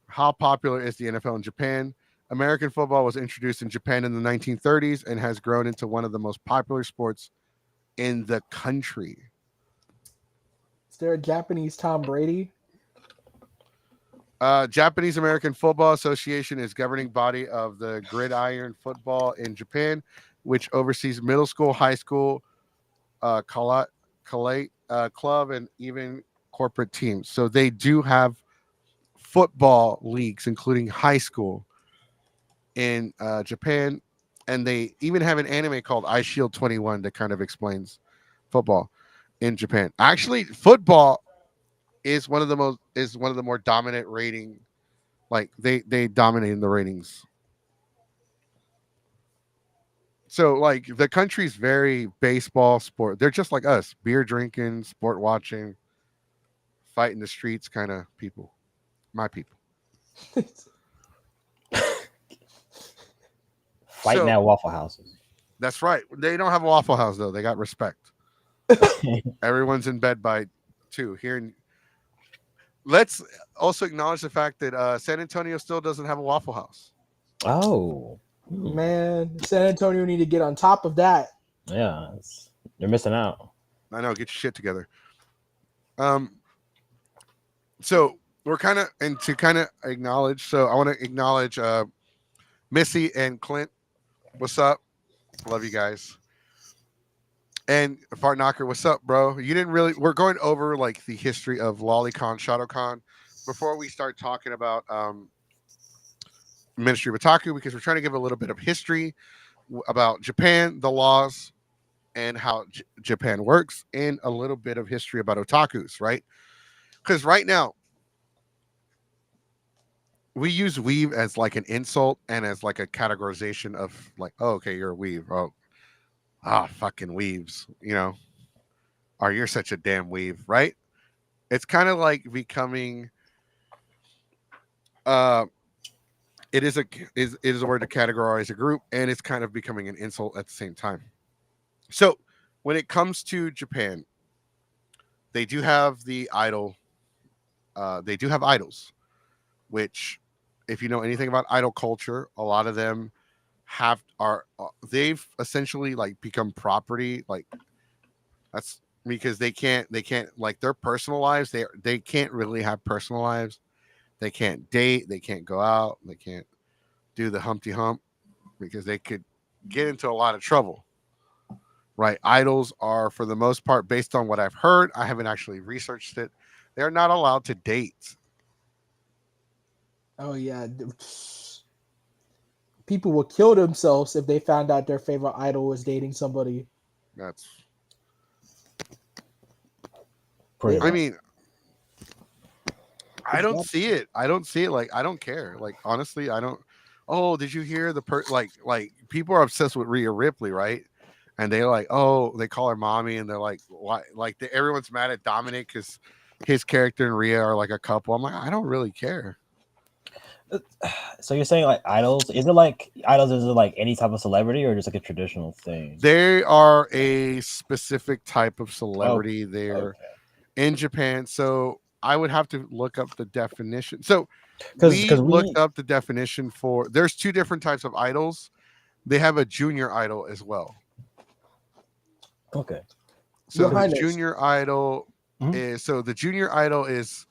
How popular is the NFL in Japan? American football was introduced in Japan in the 1930s and has grown into one of the most popular sports in the country. Is there a Japanese Tom Brady? Japanese American Football Association is governing body of the gridiron football in Japan, which oversees middle school, high school, club, and even corporate teams. So they do have football leagues, including high school in Japan, and they even have an anime called Eye Shield 21 that kind of explains football in Japan. Actually, football is one of the more dominant rating. Like they dominate in the ratings. So like the country's very baseball sport. They're just like us, beer drinking, sport watching, fight in the streets kind of people. My people. Fighting So- at Waffle Houses. That's right. They don't have a Waffle House though. They got respect. Everyone's in bed by 2 here. Let's also acknowledge the fact that San Antonio still doesn't have a Waffle House. Oh, Man, San Antonio need to get on top of that. yeah, they're missing out. I know. Get your shit together. So we're kind of to kind of acknowledge. So I want to acknowledge Missy and Clint. What's up? Love you guys. And Fart Knocker, what's up, bro? You didn't really. We're going over like the history of Lolicon, Shadowcon before we start talking about Ministry of Otaku, because we're trying to give a little bit of history about Japan, the laws, and how Japan works, and a little bit of history about otakus, right? Because right now we use weeb as like an insult and as like a categorization of like, oh, okay, you're a weeb. Oh, fucking weebs, you know, or you're such a damn weeb, right? It's kind of like becoming it is a word to categorize a group, and it's kind of becoming an insult at the same time. So when it comes to Japan, they do have the idol. They do have idols, which, if you know anything about idol culture, a lot of them they've essentially like become property. Like that's because they can't like their personal lives. They can't really have personal lives. They can't date. They can't go out. They can't do the Humpty Hump because they could get into a lot of trouble. Right? Idols are, for the most part, based on what I've heard. I haven't actually researched it. They're not allowed to date. Oh yeah, people will kill themselves if they found out their favorite idol was dating somebody. That's. Pretty I mean, I don't see it. I don't see it. Like I don't care. Like honestly, I don't. Oh, did you hear the like people are obsessed with Rhea Ripley, right? And they like, oh, they call her mommy, and they're like, why? Like everyone's mad at Dominic because his character and Rhea are like a couple. I'm like, I don't really care. So you're saying like idols? Is it like idols? Is it like any type of celebrity or just like a traditional thing? They are a specific type of celebrity there in Japan. So I would have to look up the definition. So we looked up the definition for. There's 2 different types of idols. They have a junior idol as well. Okay. So the junior idol is the junior idol is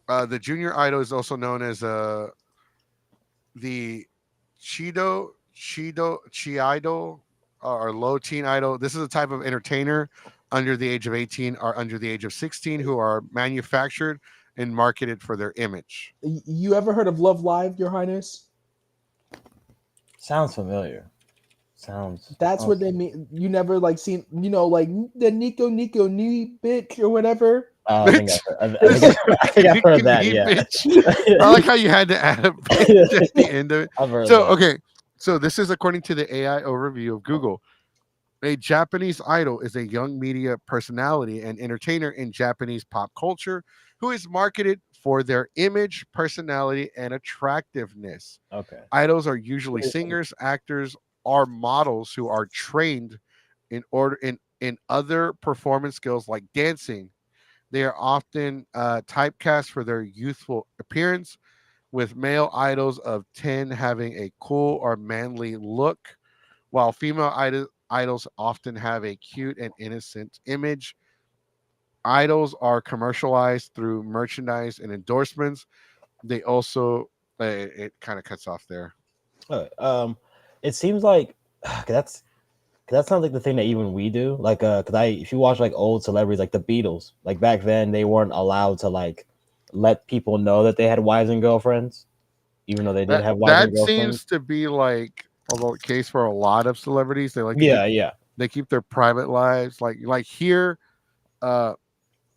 the junior idol is also known as the Chi-idol or low teen idol. This is a type of entertainer under the age of 18 or under the age of 16 who are manufactured and marketed for their image. You ever heard of Love Live, Your Highness? Sounds familiar. That's what they mean. You never like seen, like the Nico knee bitch or whatever. I think I've heard that. Yeah. I like how you had to add a bitch at the end of it. Okay. So this is according to the AI overview of Google. A Japanese idol is a young media personality and entertainer in Japanese pop culture who is marketed for their image, personality, and attractiveness. Okay. Idols are usually singers, actors, are models who are trained in other performance skills like dancing. They are often typecast for their youthful appearance, with male idols of 10 having a cool or manly look, while female idols often have a cute and innocent image. Idols are commercialized through merchandise and endorsements. They also, it kind of cuts off there. It seems like 'cause that sounds like the thing that even we do. Like, if you watch like old celebrities, like the Beatles, like back then they weren't allowed to like let people know that they had wives and girlfriends, even though they did have wives and That girlfriends. seems to be like, although the case for a lot of celebrities, they like to Yeah. they keep their private lives like here. But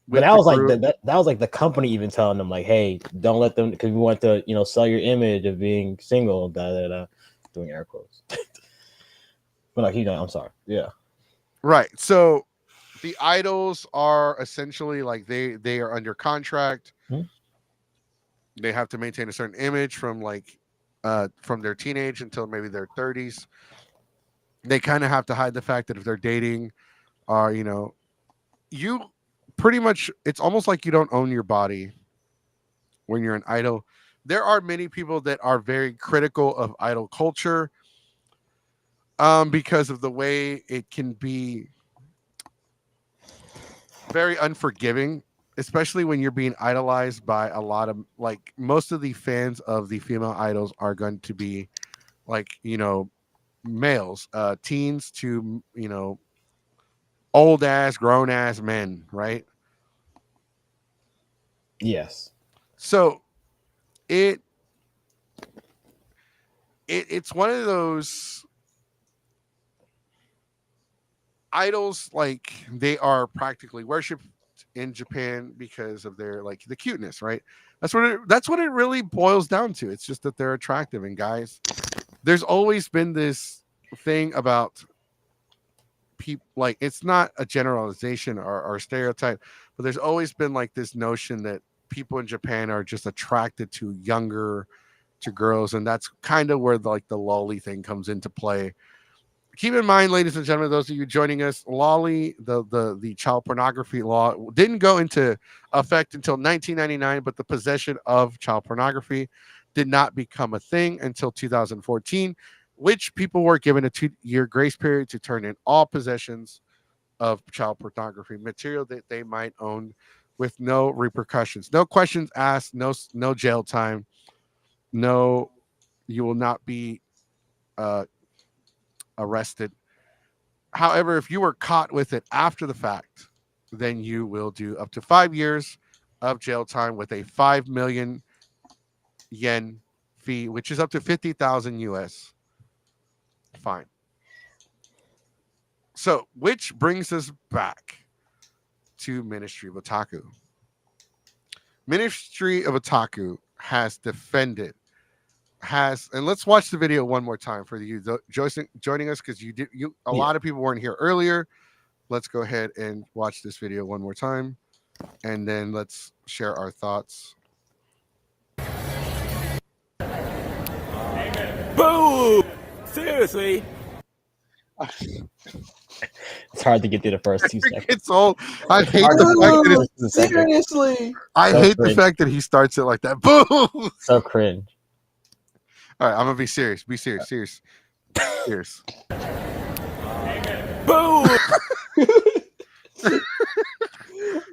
With that the was like group, that was like the company even telling them like, hey, don't let them, because we want to sell your image of being single. Doing air quotes. But like I'm sorry. Yeah. right? So the idols are essentially like they are under contract. Hmm. They have to maintain a certain image from from their teenage until maybe their 30s. They kind of have to hide the fact that if they're dating, are you pretty much, it's almost like you don't own your body when you're an idol. There are many people that are very critical of idol culture because of the way it can be very unforgiving, especially when you're being idolized by a lot of, like, most of the fans of the female idols are going to be like, males, teens to, old ass, grown ass men, right? Yes. So it's one of those idols, like they are practically worshipped in Japan because of their, like, the cuteness, right? That's what it really boils down to. It's just that they're attractive. And guys, there's always been this thing about people, like, it's not a generalization or stereotype, but there's always been like this notion that people in Japan are just attracted to girls, and that's kind of where the lolly thing comes into play. Keep in mind, ladies and gentlemen, those of you joining us, lolly, the child pornography law didn't go into effect until 1999, but the possession of child pornography did not become a thing until 2014, which people were given a 2-year grace period to turn in all possessions of child pornography material that they might own with no repercussions, no questions asked, no jail time, no, you will not be arrested. However, if you were caught with it after the fact, then you will do up to 5 years of jail time with a 5 million yen fee, which is up to 50,000 US fine. So, which brings us back to Ministry of Otaku. Ministry of Otaku has defended, and let's watch the video one more time for you joining us, because a lot of people weren't here earlier. Let's go ahead and watch this video one more time, and then let's share our thoughts. Boo! Seriously? It's hard to get through the first 2 seconds. It's all. I hate the fact that Seriously. I So hate cringe. the fact that he starts it like that. Boo! So cringe. All right, I'm gonna be serious. Be serious. Serious. Serious. Boo!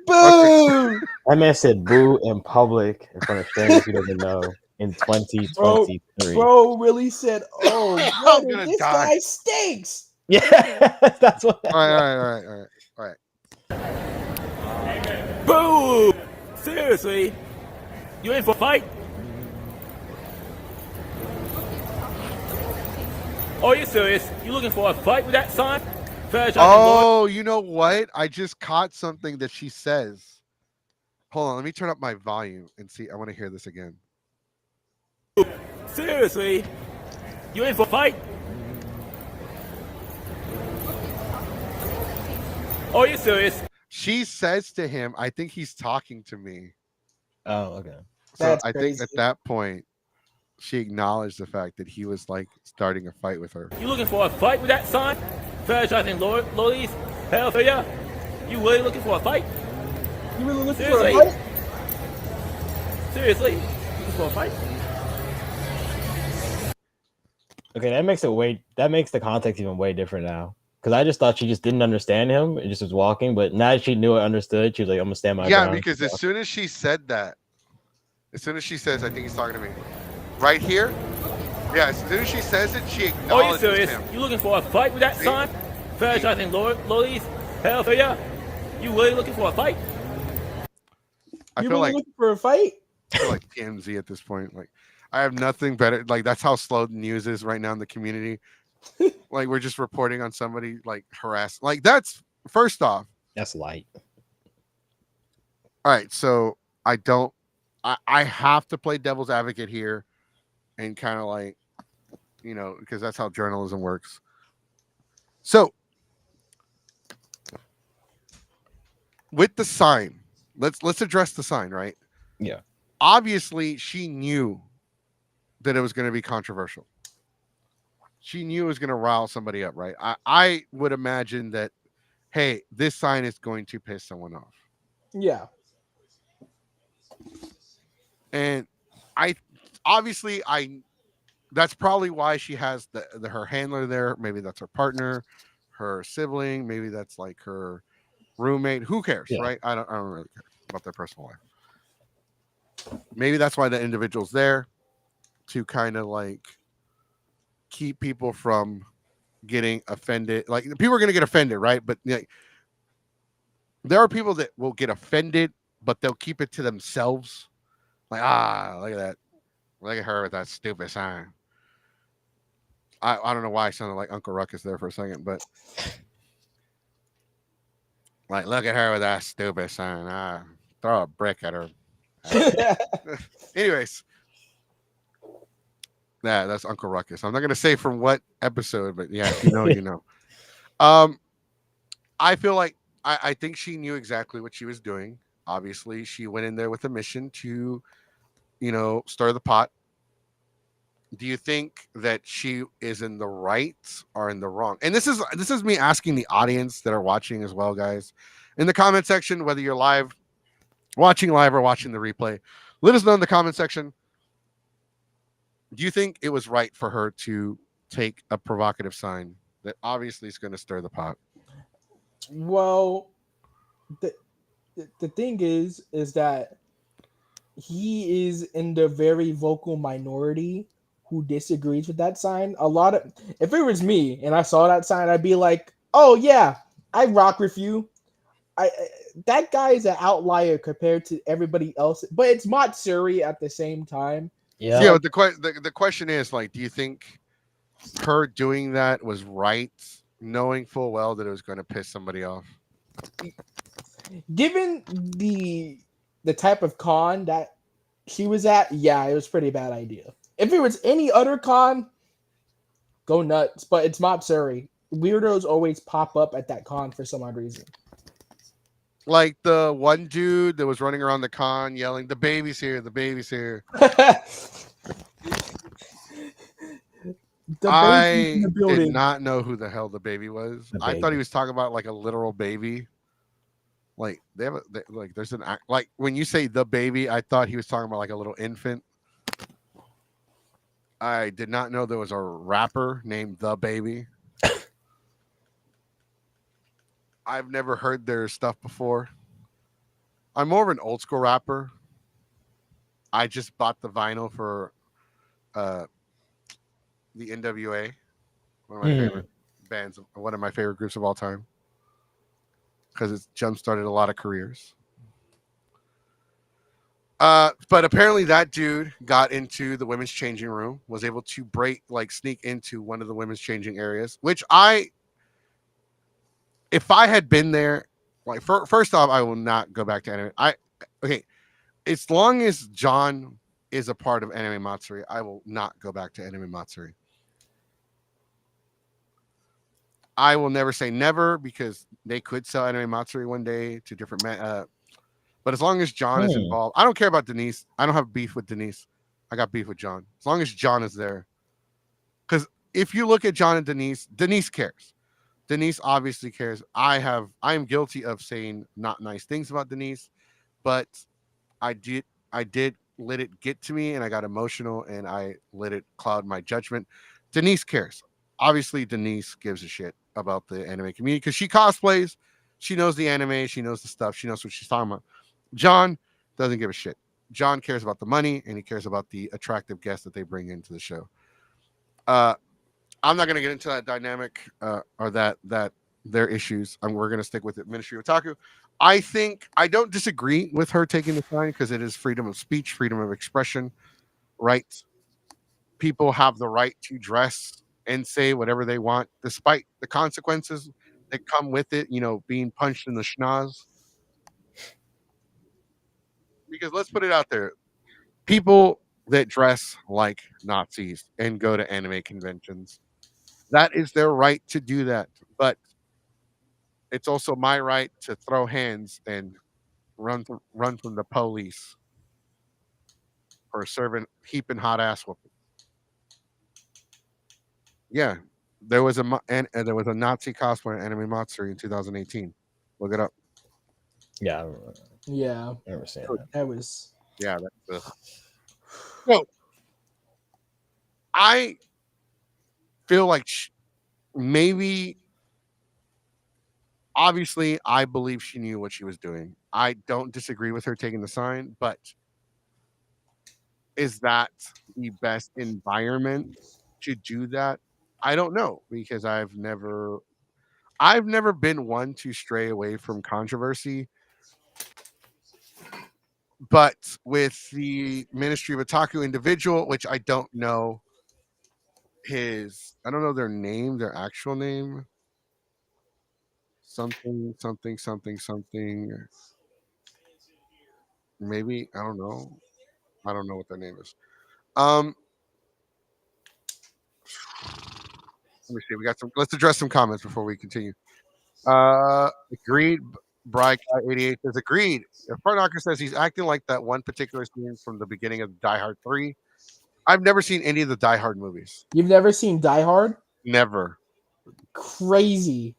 Boo! That man said boo in public in front of strangers he doesn't know in 2023. Bro really said, "Oh, I'm brother, gonna this die. guy stinks." Yeah, that's what. All right. Boo! Seriously? You in for a fight? Oh, you serious? You looking for a fight with that sign? Oh, you know what? I just caught something that she says. Hold on, let me turn up my volume and see. I want to hear this again. Seriously? You in for a fight? Oh, you serious? She says to him, I think he's talking to me. Oh, okay. So That's I crazy. think at that point, she acknowledged the fact that he was like starting a fight with her. You looking for a fight with that sign? Franchising lollies? Hell yeah. You really looking for a fight? You really looking Seriously? for a fight? Seriously? Looking for a fight? Okay, that makes the context even way different now. Because I just thought she just didn't understand him and just was walking, but now that she knew it, understood, she was like, I'm gonna stand my Yeah, ground. because as soon as she said that, as soon as she says, I think he's talking to me, right here. Yeah, as soon as she says it, she Oh, you acknowledges serious? him. You looking for a fight with that See? sign? Franchising lollies? Hell yeah. You really looking for a fight? I You feel really like looking for a fight? TMZ at this point. Like, I have nothing better. Like, that's how slow the news is right now in the community. Like, we're just reporting on somebody like harassed. Like, that's first off. That's light. All right, so I have to play devil's advocate here, and kind of like, because that's how journalism works. So, with the sign, let's address the sign, right? Yeah. Obviously, she knew that it was going to be controversial. She knew it was going to rile somebody up, right? I would imagine that, hey, this sign is going to piss someone off. Yeah. And that's probably why she has her handler there. Maybe that's her partner, her sibling, maybe that's like her roommate. Who cares, Yeah. right? I don't really care about their personal life. Maybe that's why the individual's there, to kind of like keep people from getting offended. Like, people are going to get offended, right? But like, there are people that will get offended, but they'll keep it to themselves. Like, look at that. Look at her with that stupid sign. I don't know why I sounded like Uncle Ruckus there for a second, but like, look at her with that stupid sign. Throw a brick at her. Anyways, that's Uncle Ruckus. I'm not gonna say from what episode, but yeah, if you know, you know. I feel like I think she knew exactly what she was doing. Obviously, she went in there with a mission to, stir the pot. Do you think that she is in the right or in the wrong? And this is me asking the audience that are watching as well, guys. In the comment section, whether you're watching live or watching the replay, let us know in the comment section. Do you think it was right for her to take a provocative sign that obviously is going to stir the pot? Well, the thing is that he is in the very vocal minority who disagrees with that sign. If it was me and I saw that sign, I'd be like, "Oh yeah, I rock with you." That guy is an outlier compared to everybody else, but it's Matsuri at the same time. Yeah. Yeah, but the question is, like, do you think her doing that was right, knowing full well that it was going to piss somebody off? Given the type of con that she was at, yeah, it was a pretty bad idea. If it was any other con, go nuts. But it's Matsuri. Weirdos always pop up at that con for some odd reason. Like the one dude that was running around the con yelling, "The baby's here! The baby's here!" I did not know who the hell the baby was. I thought he was talking about like a literal baby. Like there's an act, like when you say the baby, I thought he was talking about like a little infant. I did not know there was a rapper named The Baby. I've never heard their stuff before. I'm more of an old school rapper. I just bought the vinyl for the NWA, one of my favorite bands, one of my favorite groups of all time, because it's jump started a lot of careers. But apparently that dude got into the women's changing room, was able to sneak into one of the women's changing areas, which if I had been there, like first off, I will not go back to anime. As long as John is a part of Anime Matsuri, I will not go back to Anime Matsuri. I will never say never, because they could sell Anime Matsuri one day to different men. But as long as John is involved, I don't care about Denise. I don't have beef with Denise. I got beef with John. As long as John is there. Because if you look at John and Denise, Denise cares. Denise obviously cares. I am guilty of saying not nice things about Denise, but I did let it get to me and I got emotional and I let it cloud my judgment. Denise cares. Obviously, Denise gives a shit about the anime community because she cosplays, she knows the anime, she knows the stuff, she knows what she's talking about. John doesn't give a shit. John cares about the money and he cares about the attractive guests that they bring into the show. Uh, I'm not going to get into that dynamic or that their issues. We're going to stick with it. Ministry of Otaku. I think I don't disagree with her taking the sign because it is freedom of speech, freedom of expression, right? People have the right to dress and say whatever they want, despite the consequences that come with it. You know, being punched in the schnoz. Because let's put it out there: people that dress like Nazis and go to anime conventions, that is their right to do that. But it's also my right to throw hands and run from the police for serving heaping hot ass whooping. Yeah, and there was a Nazi cosplay in Anime Matsuri in 2018. Look it up. Yeah, Yeah, I remember saying So, that. that was. yeah, so I feel like maybe obviously I believe she knew what she was doing. I don't disagree with her taking the sign, but is that the best environment to do that? I don't know because I've never been one to stray away from controversy, but with the Ministry of Otaku individual, which I don't know their name, their actual name, something, something, something, something. Maybe I don't know. I don't know what their name is. Um, let me see. We got some. Let's address some comments before we continue. Agreed. Bry 88 says agreed. If Farnacker says he's acting like that one particular scene from the beginning of Die Hard 3. I've never seen any of the Die Hard movies. You've never seen Die Hard? Never. Crazy.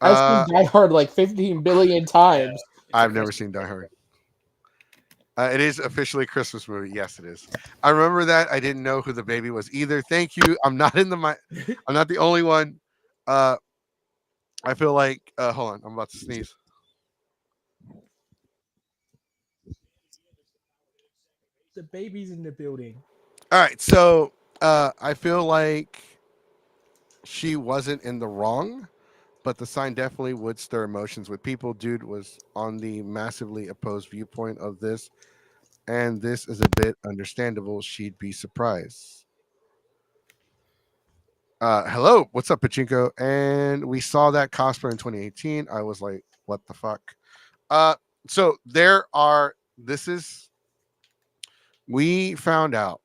I've seen Uh, Die Hard like 15 billion times. I've never seen Die Hard. It is officially a Christmas movie. Yes, it is. I remember that. I didn't know who the baby was either. Thank you. I'm not the only one. Uh, I feel like. Hold on. I'm about to sneeze. The baby's in the building. All right. So I feel like she wasn't in the wrong, but the sign definitely would stir emotions with people. Dude was on the massively opposed viewpoint of this, and this is a bit understandable. She'd be surprised. Hello, what's up, Pachinko? And we saw that cosplay in 2018. I was like, what the fuck? Uh, so there are. This is. We found out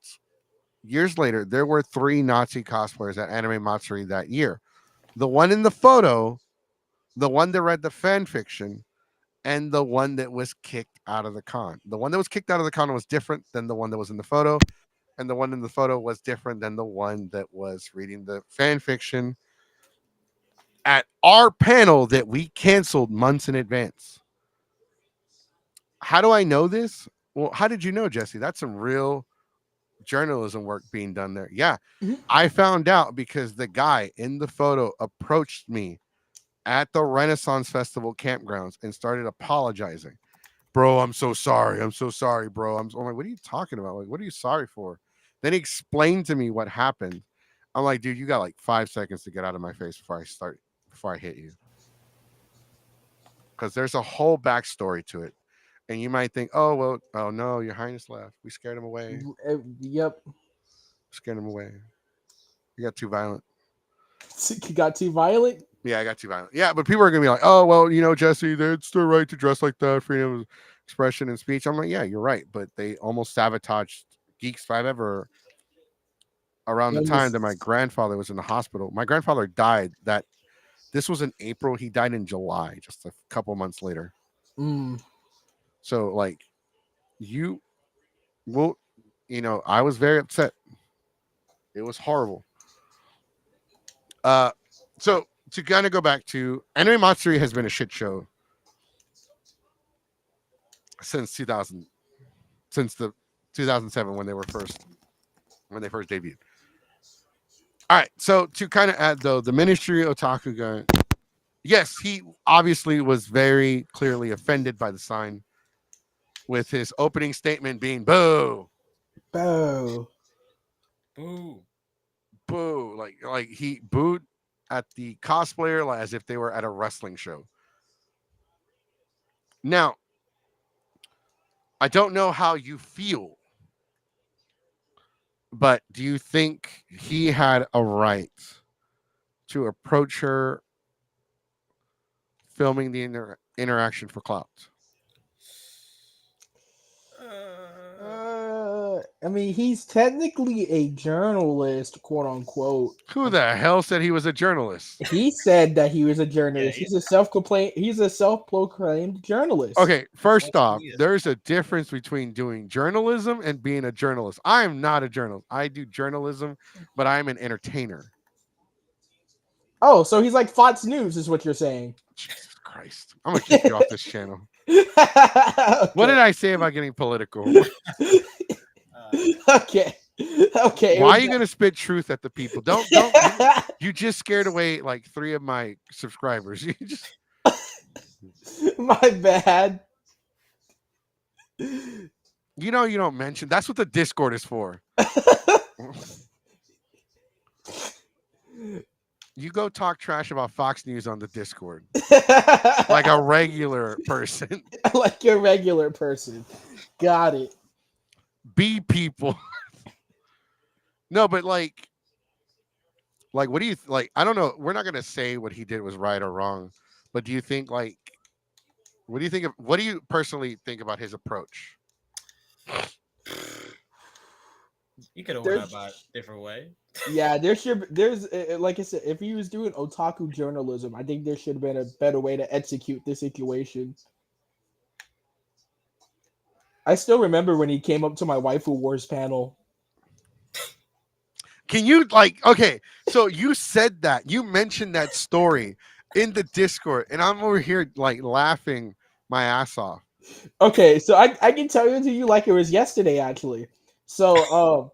years later there were 3 Nazi cosplayers at Anime Matsuri that year. The one in the photo, the one that read the fan fiction, and the one that was kicked out of the con. The one that was kicked out of the con was different than the one that was in the photo, and the one in the photo was different than the one that was reading the fan fiction at our panel that we canceled months in advance. How do I know this? Well, how did you know, Jesse? That's some real journalism work being done there. Yeah. Mhm. I found out because the guy in the photo approached me at the Renaissance Festival campgrounds and started apologizing. Bro, I'm so sorry. I'm so sorry, bro. I'm like, what are you talking about? Like, what are you sorry for? Then he explained to me what happened. I'm like, dude, you got like 5 seconds to get out of my face before I hit you. Because there's a whole backstory to it. And you might think, oh, well, oh no, your highness left. We scared him away. Yep. Scared him away. You got too violent. You got too violent? Yeah, I got too violent. Yeah, but people are gonna be like, oh well, Jesse, it's their right to dress like that, freedom of expression and speech. I'm like, yeah, you're right, but they almost sabotaged Geeks 5 ever around the time that my grandfather was in the hospital. My grandfather died this was in April. He died in July, just a couple months later. Mm. So like you will I was very upset. It was horrible. So to kind of go back to Anime Matsuri has been a shit show since 2000, since the 2007 when they first debuted. All right, so to kind of add though, the Ministry Otaku guy, yes, he obviously was very clearly offended by the sign, with his opening statement being "boo, Boo. Boo. boo," like he booed at the cosplayer like, as if they were at a wrestling show. Now, I don't know how you feel, but do you think he had a right to approach her filming the interaction for clout? I mean, he's technically a journalist, quote unquote. Who the hell said he was a journalist? He said that he was a journalist. Yeah, He's a self-proclaimed journalist. Okay, first Yes, off, he is. there's a difference between doing journalism and being a journalist. I am not a journalist. I do journalism, but I'm an entertainer. Oh, so he's like Fox News, is what you're saying. Jesus Christ. I'm going to kick you off this channel. What did I say about getting political? Okay. Okay. Why are you going to spit truth at the people? Don't. You just scared away like 3 of my subscribers. You just. My bad. You don't mention. That's what the Discord is for. You go talk trash about Fox News on the Discord like a regular person. Like a regular person. Got it. Be people. No, but like what do you like? I don't know. We're not gonna say what he did was right or wrong, but do you think like what do you think of what do you personally think about his approach? You could have went about it a different way. Yeah, there's like I said, if he was doing otaku journalism, I think there should have been a better way to execute the situation. I still remember when he came up to my Waifu Wars panel. Can you okay, so you said that you mentioned that story in the Discord, and I'm over here like laughing my ass off. Okay, so I can tell you to you like it was yesterday actually. So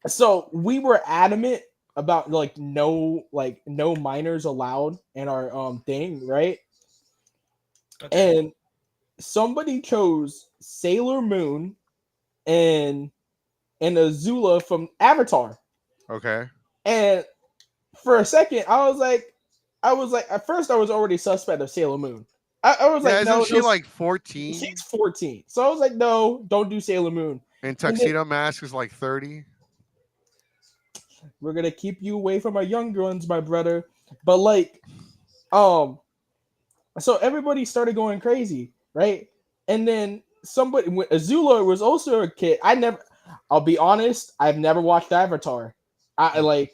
so we were adamant about no minors allowed in our thing, right? Okay. And somebody chose Sailor Moon and Azula from Avatar. Okay. And for a second, I was like, at first I was already suspect of Sailor Moon. I was like, isn't no, she like 14? she's 14. So I was like, no, don't do Sailor Moon. And Tuxedo Mask is like 30. We're gonna keep you away from our younger ones, my brother. But like, so everybody started going crazy, right? And then somebody, Azula was also a kid. I'll be honest, I've never watched Avatar. I like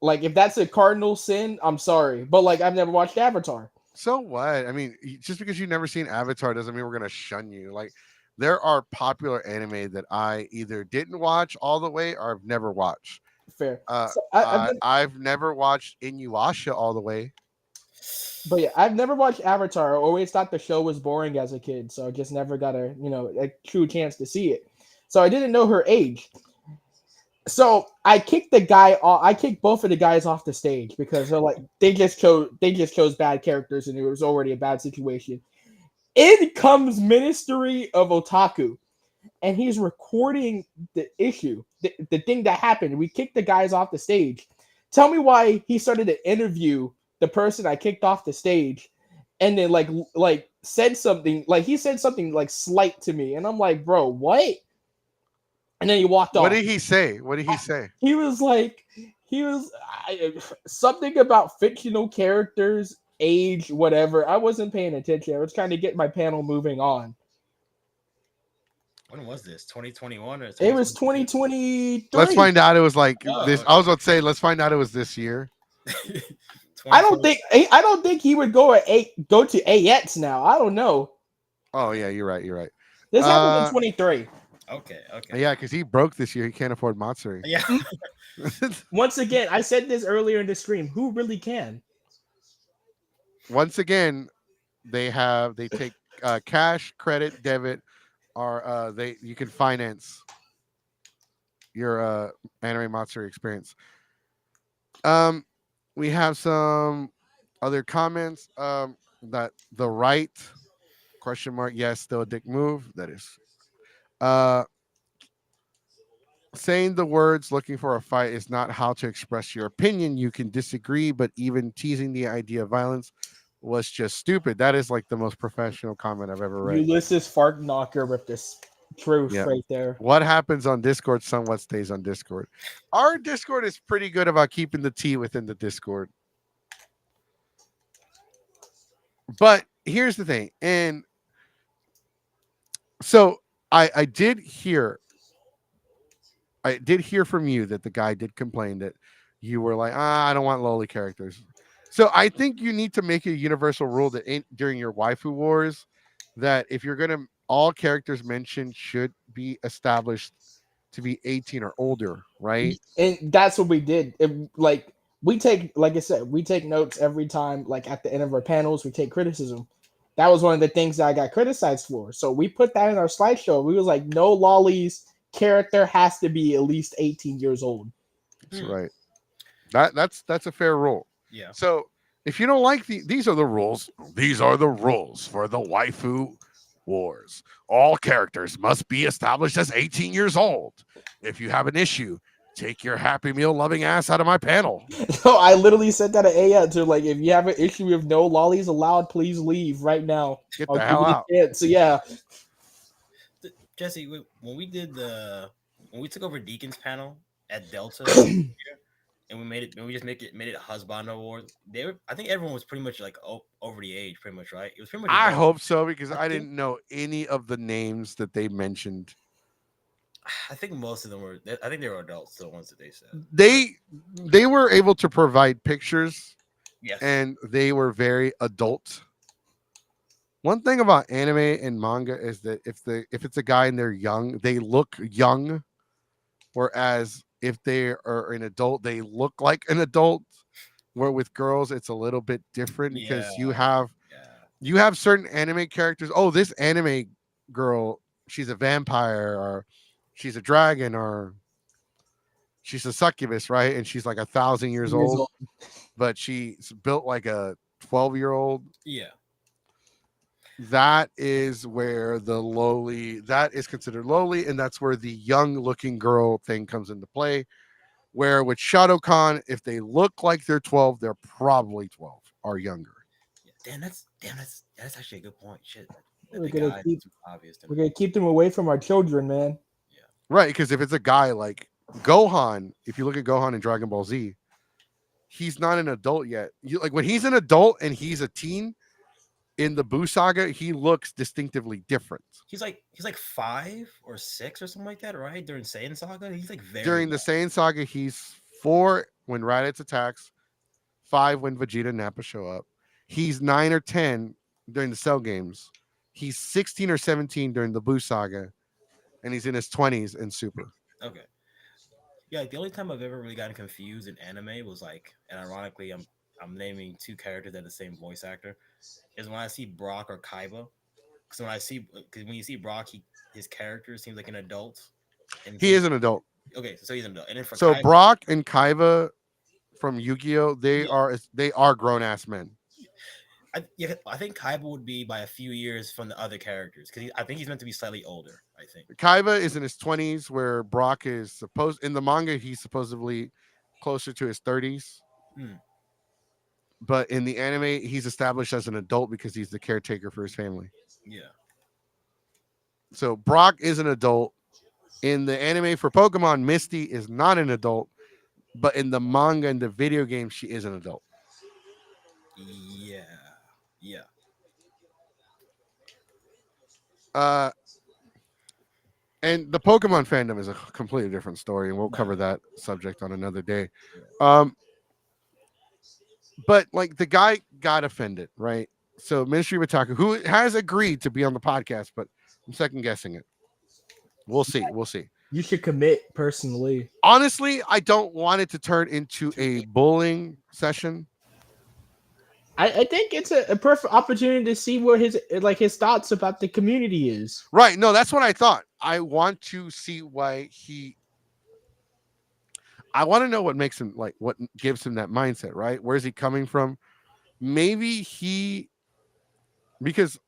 if that's a cardinal sin, I'm sorry, but like I've never watched Avatar. So what? I mean, just because you've never seen Avatar doesn't mean we're gonna shun you. Like, there are popular anime that I either didn't watch all the way or I've never watched. Fair. So I've never watched Inuyasha all the way. But yeah, I've never watched Avatar. I always thought the show was boring as a kid, so I just never got a true chance to see it. So I didn't know her age. So I kicked both of the guys off the stage because they're like they just chose bad characters and it was already a bad situation. In comes Ministry of Otaku, and he's recording the issue, the thing that happened. We kicked the guys off the stage. Tell me why he started to interview the person I kicked off the stage, and then said something he said something like slight to me, and I'm like, bro, what? And then he walked off. What did he say? What did he say? He was something about fictional characters, age, whatever. I wasn't paying attention. I was trying to get my panel moving on. When was this? 2021 or It was 2023. Let's find out it was like Oh, this. okay. I was about to say, let's find out it was this year. I don't think he would go to AX now. I don't know. Oh yeah, you're right. You're right. This happened in 23. Okay. Okay. Yeah, because he broke this year. He can't afford Matsuri. Yeah. Once again, I said this earlier in the stream. Who really can? Once again, they take cash, credit, debit, or you can finance your anime Matsuri experience. Um, we have some other comments. That the right question mark, yes, still a dick move. That is. Uh, saying the words looking for a fight is not how to express your opinion. You can disagree, but even teasing the idea of violence was just stupid. That is like the most professional comment I've ever read. Ulysses Fart Knocker with this proof Yeah. right there. What happens on Discord somewhat stays on Discord. Our Discord is pretty good about keeping the tea within the Discord. But here's the thing. And so I did hear from you that the guy did complain that you were like, I don't want lowly characters. So I think you need to make a universal rule that during your waifu wars, that if you're gonna, all characters mentioned should be established to be 18 or older, right? And that's what we did. Like we take, like I said, we take notes every time. Like at the end of our panels, we take criticism. That was one of the things that I got criticized for. So we put that in our slideshow. We was like, no lollies. Character has to be at least 18 years old. That's right. That's a fair rule. Yeah. So if you don't like these are the rules. These are the rules for the waifu wars. All characters must be established as 18 years old. If you have an issue, take your Happy Meal loving ass out of my panel. So I literally said that to Aya to like, if you have an issue with no lollies allowed, please leave right now. Get I'll the give hell you the out. chance. So yeah, Jesse, when we took over Deacon's panel at Delta, and we made it, made it husband award. I think everyone was pretty much like over the age, pretty much, right? It was pretty much. I hope so, because I didn't know any of the names that they mentioned. I think most of them were. I think they were adults. The ones that they said They were able to provide pictures. Yes. And they were very adult. One thing about anime and manga is that if it's a guy and they're young, they look young, whereas if they are an adult, they look like an adult. Where with girls, it's a little bit different because you have certain anime characters. Oh, this anime girl, she's a vampire, or she's a dragon, or she's a succubus, right? And she's like 1,000 years old, but she's built like a 12-year-old. Yeah. That is where that is considered lowly, and that's where the young looking girl thing comes into play. Where with Shadowcon, if they look like they're 12, they're probably 12 or younger. Damn, that's actually a good point. Shit. we're gonna keep them away from our children, man. Yeah. Right, because if it's a guy like Gohan, if you look at Gohan in Dragon Ball Z, he's not an adult yet. Like when he's an adult and he's a teen, in the Buu saga, he looks distinctively different. He's like 5 or 6 or something like that, right? During Saiyan saga, he's like during the Saiyan saga, he's 4 when Raditz attacks, 5 when Vegeta and Nappa show up. He's 9 or 10 during the Cell games. He's 16 or 17 during the Buu saga, and he's in his 20s in Super. Okay. Yeah, the only time I've ever really gotten confused in anime was like, and ironically, I'm naming 2 characters that have the same voice actor, is when I see Brock or Kaiba. Because when you see Brock, his character seems like an adult. And he is an adult. Okay, so he's an adult. And then for Kaiba, Brock and Kaiba from Yu-Gi-Oh, they are grown ass men. I think Kaiba would be by a few years from the other characters because I think he's meant to be slightly older. I think Kaiba is in his 20s, where Brock is in the manga he's supposedly closer to his 30s. But in the anime, he's established as an adult because he's the caretaker for his family. Yeah. So Brock is an adult. In the anime for Pokemon, Misty is not an adult, but in the manga and the video game, she is an adult. Yeah. Yeah. And the Pokemon fandom is a completely different story, and we'll cover that subject on another day. But like the guy got offended, right? So Ministry of OTAKU, who has agreed to be on the podcast, but I'm second guessing it. We'll see. We'll see. You should commit personally. Honestly, I don't want it to turn into a bullying session. I think it's a perfect opportunity to see where his thoughts about the community is. Right. No, that's what I thought. I want to see why I want to know what makes him like what gives him that mindset, right? Where is he coming from? Maybe because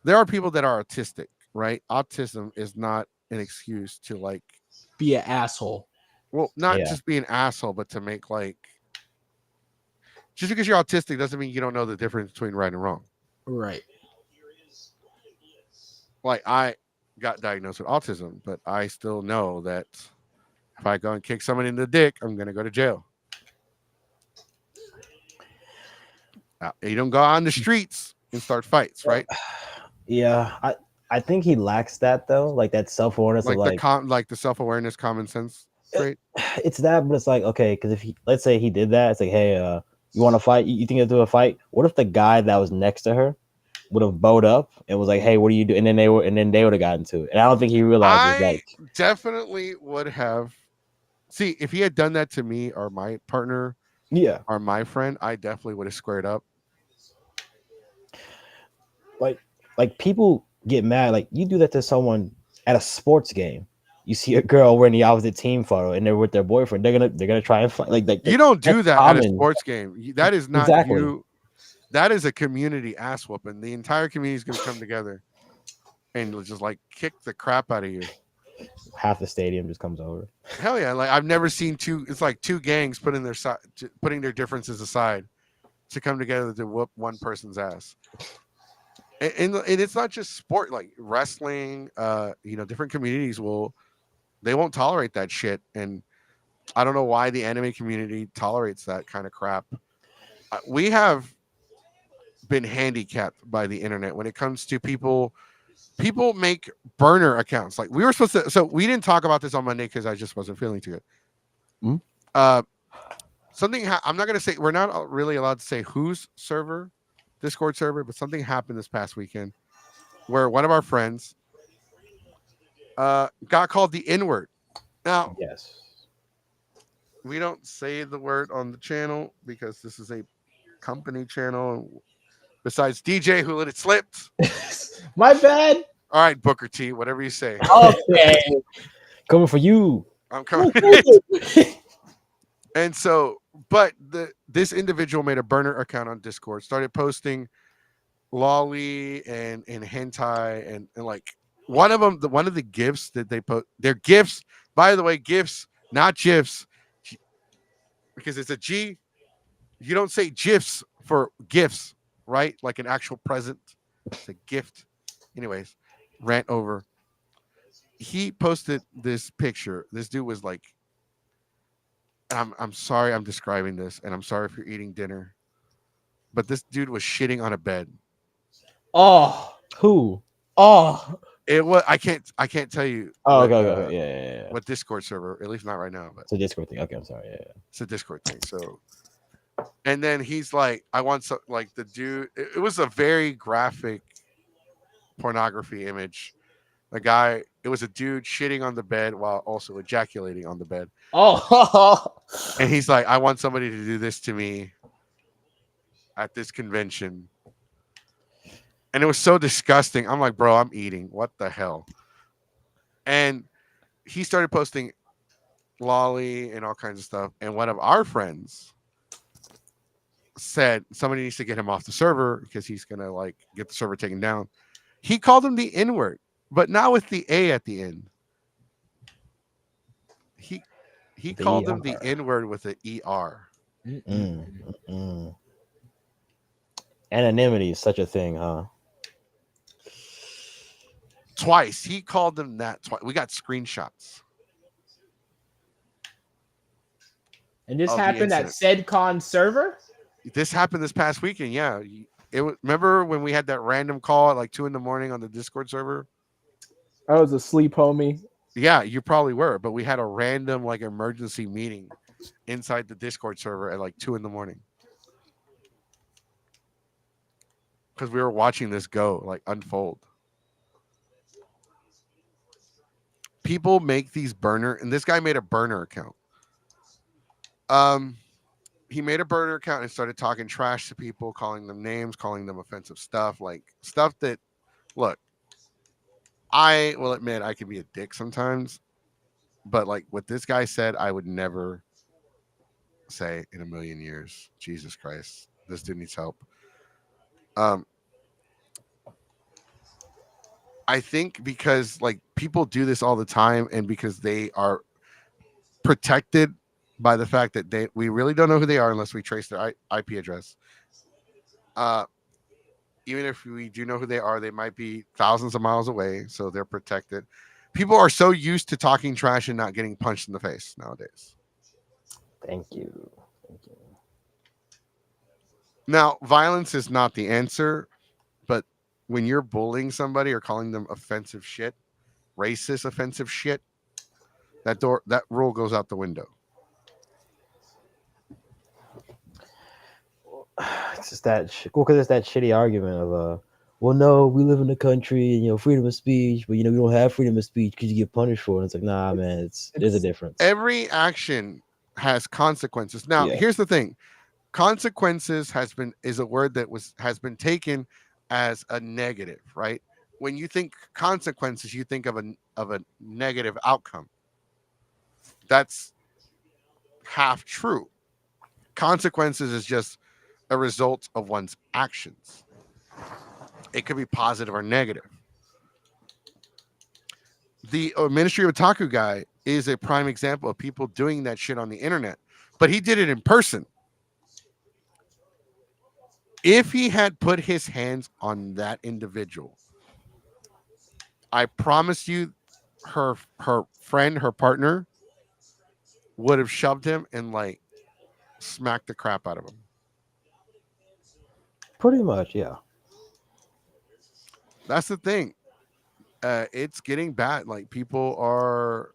there are people that are autistic, right? Autism is not an excuse to like Be an asshole. well, not Yeah. just be an asshole, but to make like just because you're autistic doesn't mean you don't know the difference between right and wrong. Right. Like I got diagnosed with autism, but I still know that if I go and kick someone in the dick, I'm gonna go to jail. You don't go on the streets and start fights, right? Yeah, I think he lacks that though, like that self awareness of Like like like the self awareness, common sense trait. it's that, but it's like okay, because if he let's say he did that, it's like hey, you want to fight? You think you'll do a fight? What if the guy that was next to her would have bowed up and was like, hey, what do you do? And then they would have gotten to it, and I don't think he realizes I like definitely would have. See, if he had done that to me or my partner yeah, or my friend, I definitely would have squared up. like people get mad, like you do that to someone at a sports game. You see a girl wearing the opposite team photo and they're with their boyfriend. They're gonna try and fight. Like You don't do that's that at a common. sports game. That is not Exactly. you. That is a community ass whooping. The entire community is going to come together and just like kick the crap out of you. Half the stadium just comes over. Hell yeah! Like I've never seen two. It's like two gangs putting their differences aside to come together to whoop one person's ass. And it's not just sport, like wrestling. Different communities they won't tolerate that shit, and I don't know why the anime community tolerates that kind of crap. We have been handicapped by the internet when it comes to people. People make burner accounts. Like we were supposed to. So we didn't talk about this on Monday because I just wasn't feeling too good. Mhm. I'm not gonna say we're not really allowed to say whose server, Discord server, but something happened this past weekend where one of our friends got called the N-word. Now Yes. we don't say the word on the channel because this is a company channel. Besides DJ who let it slip. My bad. All right, Booker T, whatever you say. Okay. Coming for you. I'm coming. And so, but this individual made a burner account on Discord, started posting lolly and hentai and like one of the gifs that they put. They're gifs, by the way, gifs, not gifs, because it's a G. You don't say gifs for gifts, right? Like an actual present. It's a gift. Anyways, rant over. He posted this picture. This dude was like, I'm sorry I'm describing this, and I'm sorry if you're eating dinner, but this dude was shitting on a bed. Oh. Who? Oh. It was I can't tell you. Oh, what, okay. Yeah. What Discord server? At least not right now, but It's a Discord thing. Okay, I'm sorry. Yeah. it's a Discord thing. So, and then he's like, I want some like the dude. It was a very graphic pornography image. The guy, it was a dude shitting on the bed while also ejaculating on the bed. Oh. And he's like, I want somebody to do this to me at this convention. And it was so disgusting. I'm like, bro, I'm eating. What the hell? And he started posting lolly and all kinds of stuff. And one of our friends said somebody needs to get him off the server because he's gonna like get the server taken down. He called him the N-word, but not with the A at the end. He called him the N-word with an ER. Anonymity is such a thing, huh? Twice. He called them that twice. We got screenshots. And this of the happened at SedCon server? This happened this past weekend. Yeah. Remember when we had that random call at like 2 a.m. on the Discord server? I was asleep, homie. Yeah, you probably were, but we had a random like emergency meeting inside the Discord server at like 2 a.m. because we were watching this go like unfold. people make these burner, and this guy made a burner account. He made a burner account and started talking trash to people, calling them names, calling them offensive stuff, like stuff that, look, I will admit I can be a dick sometimes, but like what this guy said, I would never say in a million years. Jesus Christ, this dude needs help. I think because like people do this all the time, and because they are protected by the fact that we really don't know who they are unless we trace their IP address. Even if we do know who they are, they might be thousands of miles away, so they're protected. People are so used to talking trash and not getting punched in the face nowadays. Thank you. Now, violence is not the answer, but when you're bullying somebody or calling them offensive shit, racist offensive shit, that rule goes out the window. It's just that because it's that shitty argument of well, no, we live in a country and freedom of speech, but we don't have freedom of speech because you get punished for it. And it's like, nah, man, there's a difference. Every action has consequences. Now, here's the thing: consequences is a word that has been taken as a negative, right? When you think consequences, you think of a negative outcome. That's half true. Consequences is just a result of one's actions. It could be positive or negative. The Ministry of Otaku guy is a prime example of people doing that shit on the internet, but he did it in person. If he had put his hands on that individual, I promise you, her friend, her partner, would have shoved him and like smacked the crap out of him. Pretty much, yeah. That's the thing. It's getting bad. Like people are.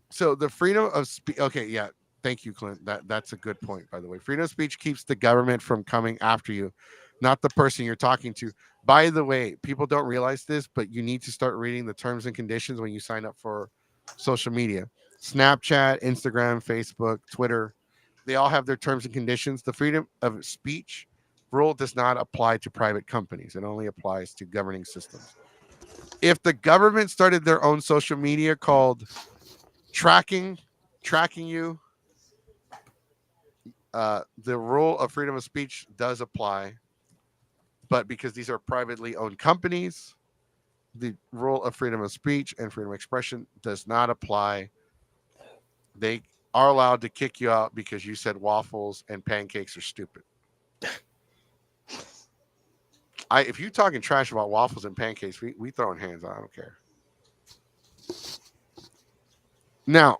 So the freedom of speech. Okay, yeah. Thank you, Clint. That's a good point, by the way. Freedom of speech keeps the government from coming after you, not the person you're talking to. By the way, people don't realize this, but you need to start reading the terms and conditions when you sign up for social media. Snapchat, Instagram, Facebook, Twitter, they all have their terms and conditions. The freedom of speech rule does not apply to private companies. It only applies to governing systems. If the government started their own social media called tracking you, the rule of freedom of speech does apply, but because these are privately owned companies, the rule of freedom of speech and freedom of expression does not apply. They are allowed to kick you out because you said waffles and pancakes are stupid. If you're talking trash about waffles and pancakes, we throwing hands. I don't care. Now,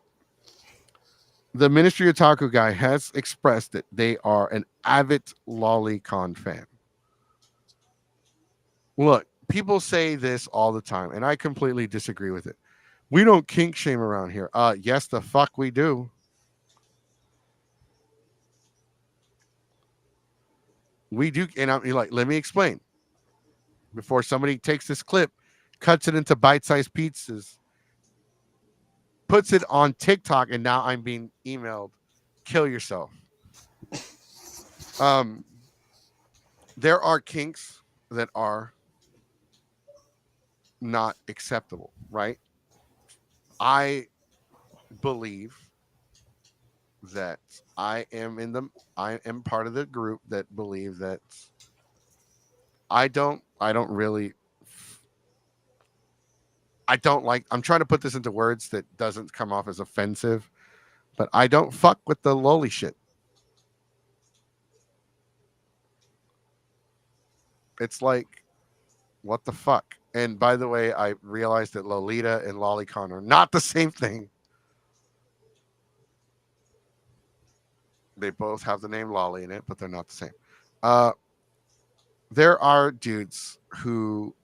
the Ministry of Otaku guy has expressed that they are an avid lolicon fan. Look, people say this all the time, and I completely disagree with it. We don't kink shame around here. Yes, the fuck we do. We do, and I'm like, let me explain. Before somebody takes this clip, cuts it into bite-sized pizzas, puts it on TikTok, and now I'm being emailed, kill yourself. There are kinks that are not acceptable, right? I believe that I am part of the group that believe that I don't like, I'm trying to put this into words that doesn't come off as offensive, but I don't fuck with the loli shit. It's like, what the fuck? And by the way, I realized that Lolita and Lolicon are not the same thing. They both have the name Lolly in it, but they're not the same. There are dudes who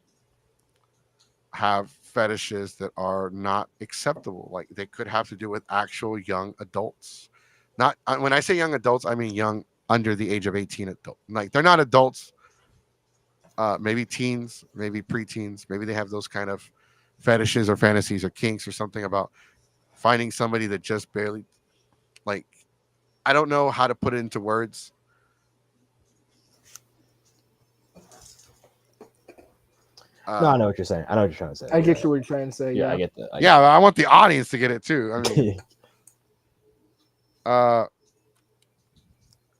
have fetishes that are not acceptable. Like they could have to do with actual young adults. Not when I say young adults, I mean young under the age of 18 adult. Like they're not adults. Maybe teens, maybe preteens, maybe they have those kind of fetishes or fantasies or kinks or something about finding somebody that just barely, like, I don't know how to put it into words. No, I know what you're saying. I know what you're trying to say. I get what you're trying to say. Yeah, Yeah. I get that. Yeah, I want the audience to get it too. I mean,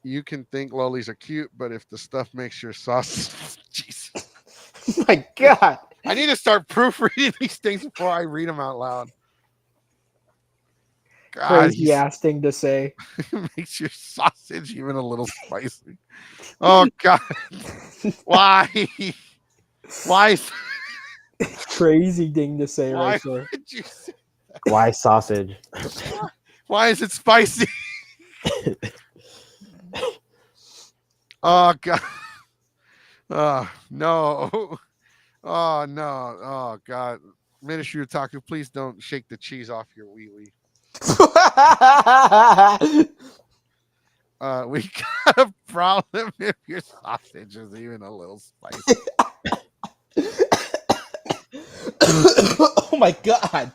you can think lollies are cute, but if the stuff makes your sauce, Jesus. Oh my God. I need to start proofreading these things before I read them out loud. God, Crazy ass thing to say. makes your sausage even a little spicy. Oh God, why? Why? Crazy thing to say Why right there. would you say, Why sausage? why is it spicy? Oh God. Oh no. Oh no. Oh God. Ministry Otaku, please don't shake the cheese off your wee wee. We got a problem if your sausage is even a little spicy. Oh my God.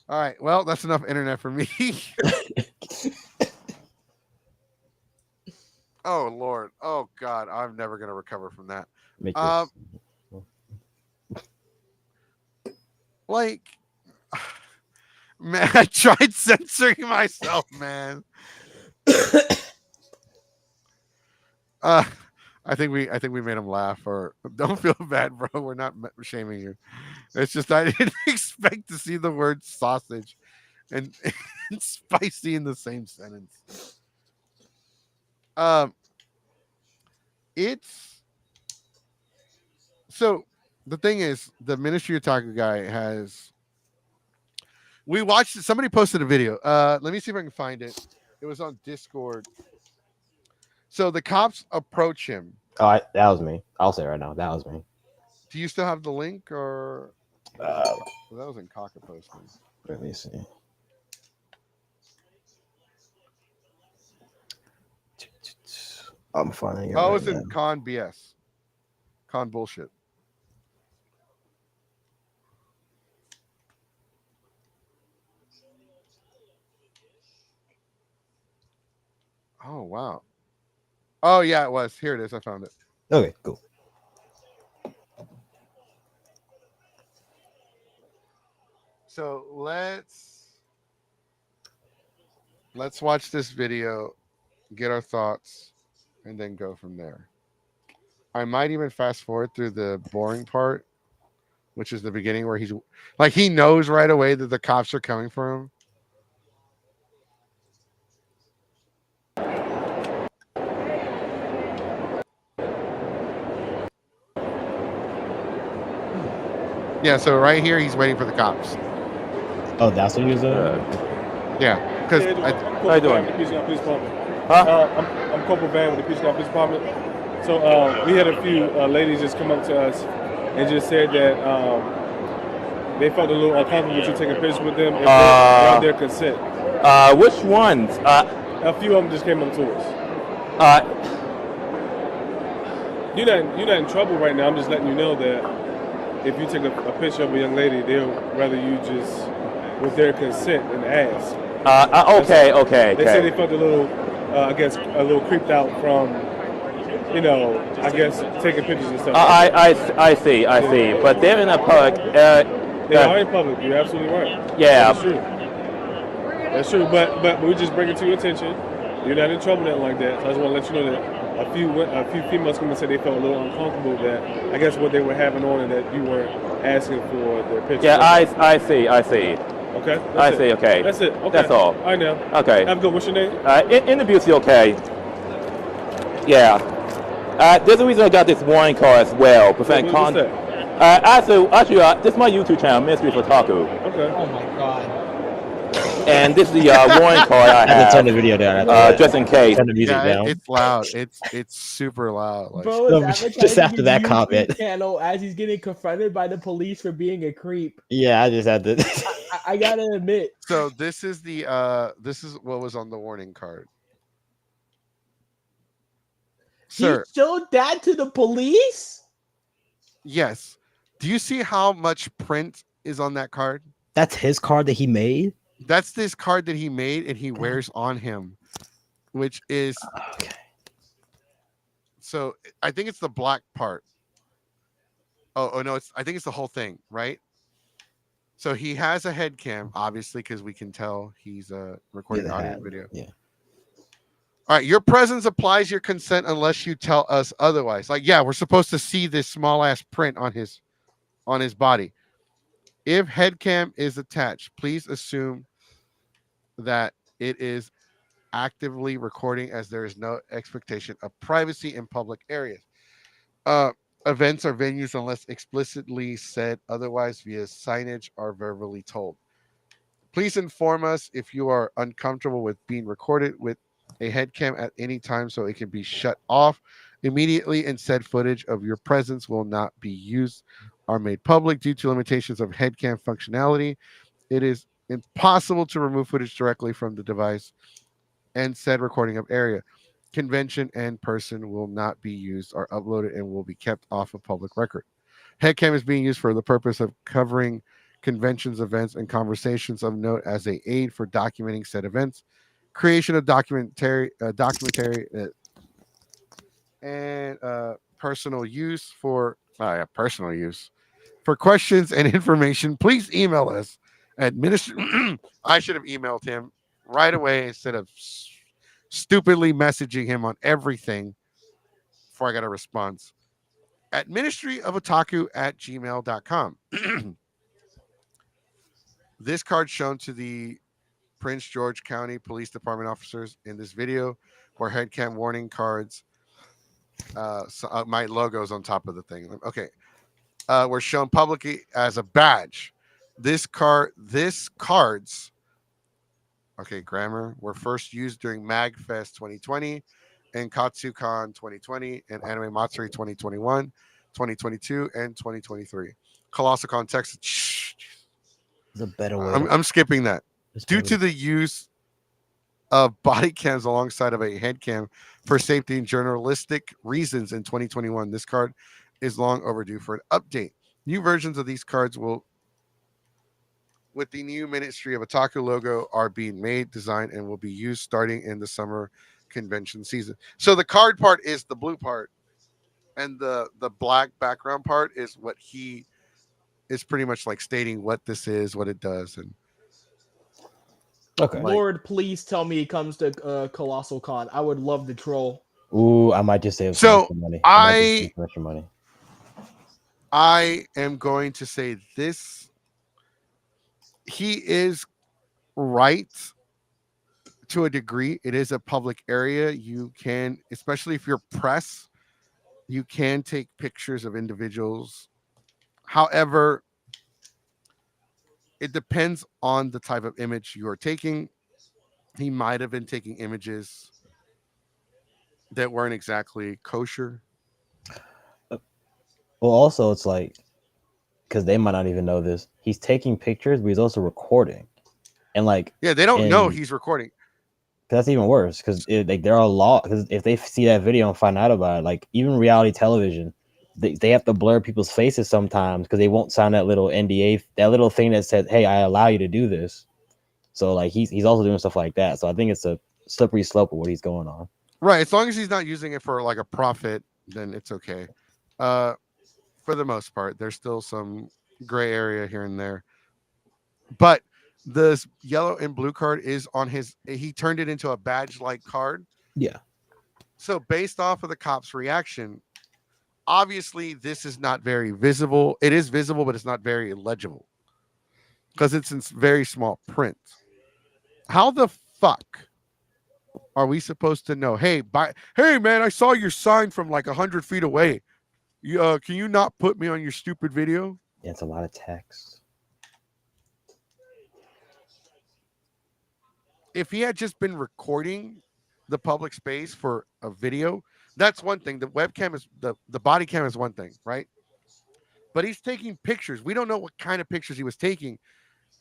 All right. Well, that's enough internet for me. Oh Lord. Oh God. I'm never gonna recover from that. Make Like, man, I tried censoring myself, man. I think we made him laugh. Or don't feel bad, bro. We're not shaming you. It's just I didn't expect to see the word sausage and, and spicy in the same sentence. It's so the thing is, the Ministry Otaku guy has. We watched it. Somebody posted a video. Let me see if I can find it. It was on Discord. So the cops approach him. Oh, that was me. I'll say it right now. That was me. Do you still have the link, or well, that was in Kaka posting? Let me see. I'm finding it. Oh, it right was in now. Con BS. Con bullshit. Oh wow. Oh yeah, it was. Here it is. I found it. Okay, cool. So let's watch this video, get our thoughts, and then go from there. I might even fast forward through the boring part, which is the beginning where he's like, he knows right away that the cops are coming for him. Yeah, so right here he's waiting for the cops. Oh, that's what he was doing? Yeah, because How you doing? I'm Corporal Van with the Peace Police Department. So we had a few ladies just come up to us and just said that they felt a little uncomfortable with you taking pictures with them without their consent. Which ones? A few of them just came up to us. You're not in trouble right now. I'm just letting you know that if you take a picture of a young lady, they'll rather you just with their consent and ask. Okay. They said they felt a little, I guess, a little creeped out from, I guess, taking pictures and stuff. I see. But they're in a public. They are in public. You're absolutely right. Yeah. That's true. But we just bring it to your attention. You're not in trouble, nothing like that. So I just want to let you know that a few females come and say they felt a little uncomfortable that I guess what they were having on and that you weren't asking for their picture. Yeah, I see. Okay. I see. Okay. That's it. Okay. That's all. I know. Okay. Have a good. What's your name? Interview's okay. Yeah. There's a reason I got this warning card as well. Prevent What's that? Actually, this is my YouTube channel, Ministry for Otaku. Okay. Oh my God. And this is the warning card I I had to have. turn the video down. Just in case. Turn the music down. it's loud. It's super loud. Like, Bro, No, is but advertising just after his that YouTube comment. channel as he's getting confronted by the police for being a creep. Yeah, I just had to. I gotta admit. so this is what was on the warning card. Sir, He showed that to the police? yes. Do you see how much print is on that card? That's his card that he made. That's this card that he made and he wears on him, which is Okay. so I think it's the black part. Oh no, I think it's the whole thing, right? So he has a head cam, obviously, because we can tell he's recording audio and video. Yeah. All right, your presence applies your consent unless you tell us otherwise. Like, yeah, we're supposed to see this small ass print on his body. If head cam is attached, please assume that it is actively recording, as there is no expectation of privacy in public areas. Events or venues, unless explicitly said otherwise via signage or verbally told. Please inform us if you are uncomfortable with being recorded with a head cam at any time so it can be shut off immediately, and said footage of your presence will not be used or made public due to limitations of head cam functionality. It is impossible to remove footage directly from the device, and said recording of area, convention, and person will not be used or uploaded and will be kept off of public record. Headcam is being used for the purpose of covering conventions, events, and conversations of note as a aid for documenting said events, creation of documentary and personal use for personal use. For questions and information, please email us at I should have emailed him right away instead of stupidly messaging him on everything before I got a response. At ministryofotaku@gmail.com. This card shown to the Prince George County Police Department officers in this video were headcam warning cards. My logo's on top of the thing. Okay. Were shown publicly as a badge. This cards, okay, grammar, were first used during MagFest 2020 and Katsucon 2020 and Anime Matsuri 2021, 2022, and 2023. Colossal context. There's a better way. I'm skipping that. Due to the use of body cams alongside of a head cam for safety and journalistic reasons in 2021, this card is long overdue for an update. New versions of these cards will, with the new Ministry of Otaku logo, are being made, designed, and will be used starting in the summer convention season. So the card part is the blue part, and the black background part is what he is pretty much like stating what this is, what it does, and okay. Lord, please tell me he comes to Colossal Con. I would love the troll. Ooh, I might just save so some money. I extra money. I am going to say this. He is right to a degree. It is a public area. You can, especially if you're press, you can take pictures of individuals. However, it depends on the type of image you are taking. He might have been taking images that weren't exactly kosher. Well, also, it's like, because they might not even know this, he's taking pictures, but he's also recording. And like, yeah, they don't know he's recording. That's even worse, because like there are a lot. Because if they see that video and find out about it, like even reality television, they have to blur people's faces sometimes because they won't sign that little NDA, that little thing that says, "Hey, I allow you to do this." So like he's also doing stuff like that. So I think it's a slippery slope of what he's going on. Right, as long as he's not using it for like a profit, then it's okay. For the most part, there's still some gray area here and there. But the yellow and blue card is on his. He turned it into a badge-like card. Yeah. So based off of the cop's reaction, obviously this is not very visible. It is visible, but it's not very legible because it's in very small print. How the fuck are we supposed to know? Hey, man, I saw your sign from like 100 feet away. Can you not put me on your stupid video? Yeah, it's a lot of text. If he had just been recording the public space for a video, that's one thing. The webcam is the body cam is one thing, right? But he's taking pictures. We don't know what kind of pictures he was taking.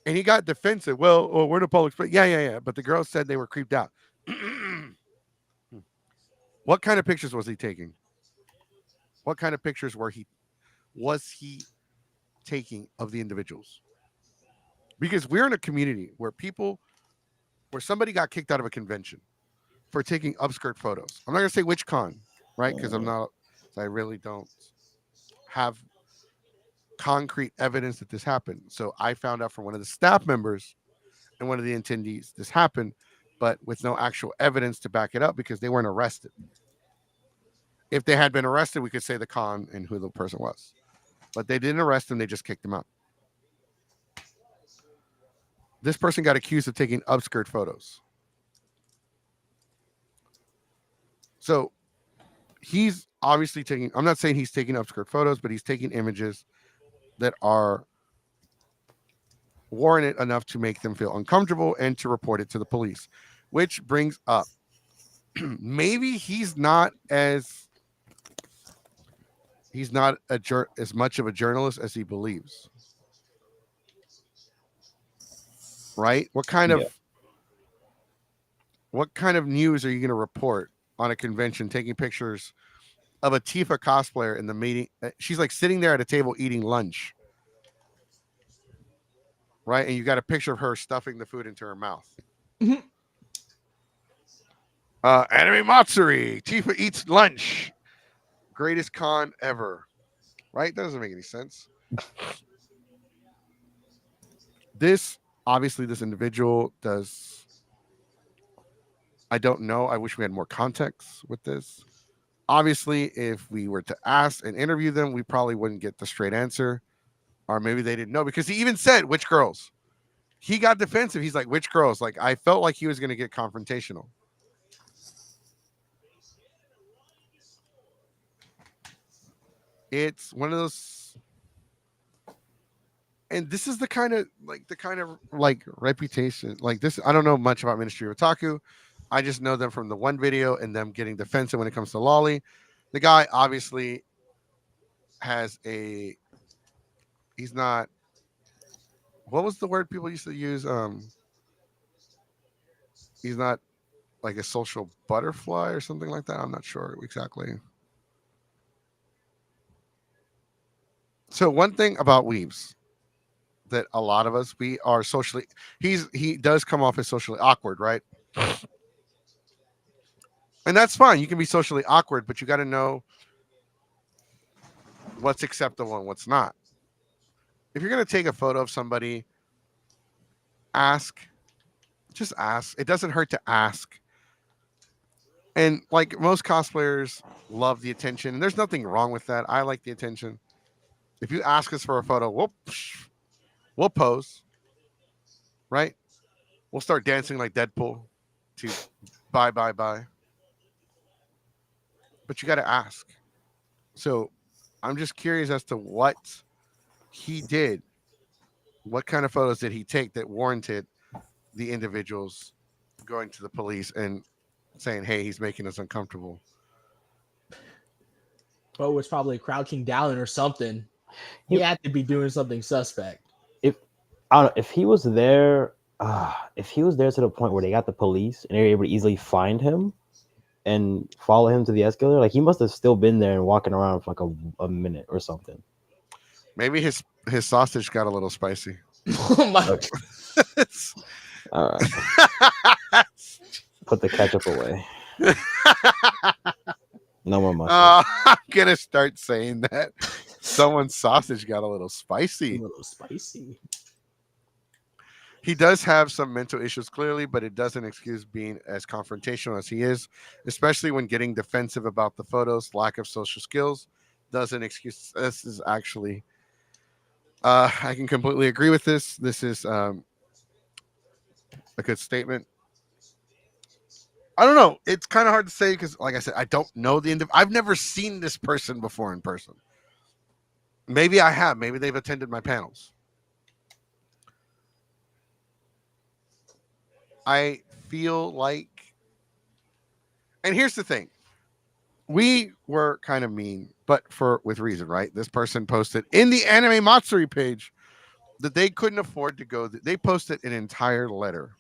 And he got defensive. Well, we're in a public space. Yeah. But the girls said they were creeped out. What kind of pictures was he taking? What kind of pictures was he taking of the individuals. Because we're in a community where somebody got kicked out of a convention for taking upskirt photos. I'm not going to say which con, right? Because I really don't have concrete evidence that this happened. So I found out from one of the staff members and one of the attendees this happened, but with no actual evidence to back it up because they weren't arrested. If they had been arrested, we could say the con and who the person was. But they didn't arrest him, they just kicked him out. This person got accused of taking upskirt photos. So he's obviously taking, I'm not saying he's taking upskirt photos, but he's taking images that are warranted enough to make them feel uncomfortable and to report it to the police. Which brings up, maybe he's not as much of a journalist as he believes. Right? What kind of news are you going to report on a convention taking pictures of a Tifa cosplayer in the meeting? She's like sitting there at a table eating lunch. Right? And you got a picture of her stuffing the food into her mouth. Anime Matsuri, Tifa eats lunch. Greatest con ever. Right? That doesn't make any sense. Obviously, this individual does. I don't know. I wish we had more context with this. Obviously, if we were to ask and interview them, we probably wouldn't get the straight answer. Or maybe they didn't know because he even said, which girls? He got defensive. He's like, which girls? Like, I felt like he was going to get confrontational. It's one of those, and this is the kind of reputation like this. I don't know much about Ministry of Otaku. I just know them from the one video and them getting defensive when it comes to Lolly. The guy obviously has he's not, what was the word people used to use? He's not like a social butterfly or something like that. I'm not sure exactly. So one thing about weebs that a lot of us, we are socially, he does come off as socially awkward, right? And that's fine. You can be socially awkward, but you got to know what's acceptable and what's not. If you're going to take a photo of somebody, just ask. It doesn't hurt to ask. And like most cosplayers love the attention, and there's nothing wrong with that. I like the attention. If you ask us for a photo, we'll pose, right? We'll start dancing like Deadpool to bye. But you got to ask. So I'm just curious as to what he did. What kind of photos did he take that warranted the individuals going to the police and saying, hey, he's making us uncomfortable? Oh, it was probably crouching down or something. He had to be doing something suspect. If he was there to the point where they got the police and they were able to easily find him and follow him to the escalator, like he must have still been there and walking around for like a minute or something. Maybe his sausage got a little spicy. Oh my God. All right. Put the ketchup away. No more mustard. I'm gonna start saying that. Someone's sausage got a little spicy. He does have some mental issues, clearly, but it doesn't excuse being as confrontational as he is, especially when getting defensive about the photos. Lack of social skills doesn't excuse. This is actually, I can completely agree with this. This is a good statement. I don't know. It's kind of hard to say because, like I said, I don't know I've never seen this person before in person. Maybe I have. Maybe they've attended my panels. I feel like, and here's the thing. We were kind of mean, but with reason, right? This person posted in the Anime Matsuri page that they couldn't afford to go. They posted an entire letter.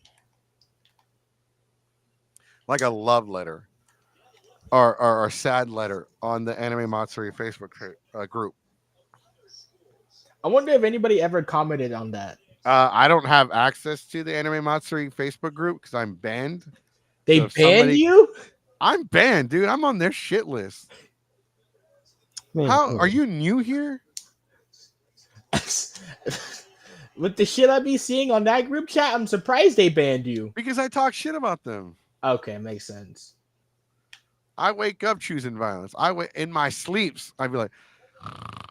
Like a love letter or a sad letter on the Anime Matsuri Facebook group. I wonder if anybody ever commented on that. I don't have access to the Anime Matsuri Facebook group because I'm banned. They So if banned somebody- you? I'm banned, dude. I'm on their shit list. I mean, How are you new here? With the shit I be seeing on that group chat, I'm surprised they banned you. Because I talk shit about them. Okay, makes sense. I wake up choosing violence. In my sleeps. I'd be like,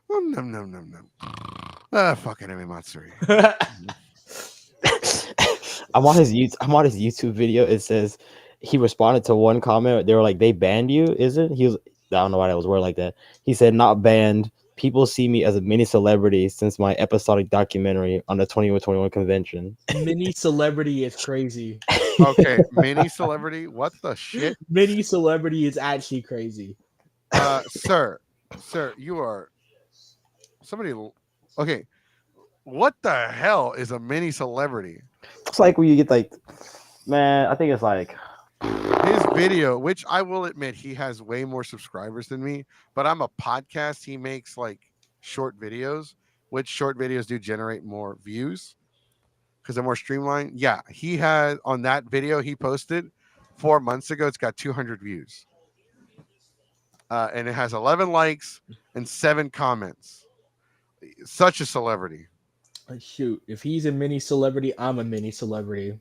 no. Fucking Anime Matsuri. I'm on his YouTube video. It says he responded to one comment. They were like, "They banned you, is it?" He was, I don't know why that was worded like that. He said, "Not banned. People see me as a mini celebrity since my episodic documentary on the 2121 convention." Mini celebrity is crazy. Okay, mini celebrity. What the shit? Mini celebrity is actually crazy. Sir, you are somebody. Okay, what the hell is a mini celebrity? It's like when you get like, man, I think it's like His video, which I will admit he has way more subscribers than me, but I'm a podcast. He makes like short videos, which short videos do generate more views because they're more streamlined. Yeah, he had on that video he posted 4 months ago. It's got 200 views, and it has 11 likes and 7 comments. Such a celebrity. Shoot, if he's a mini celebrity, I'm a mini celebrity.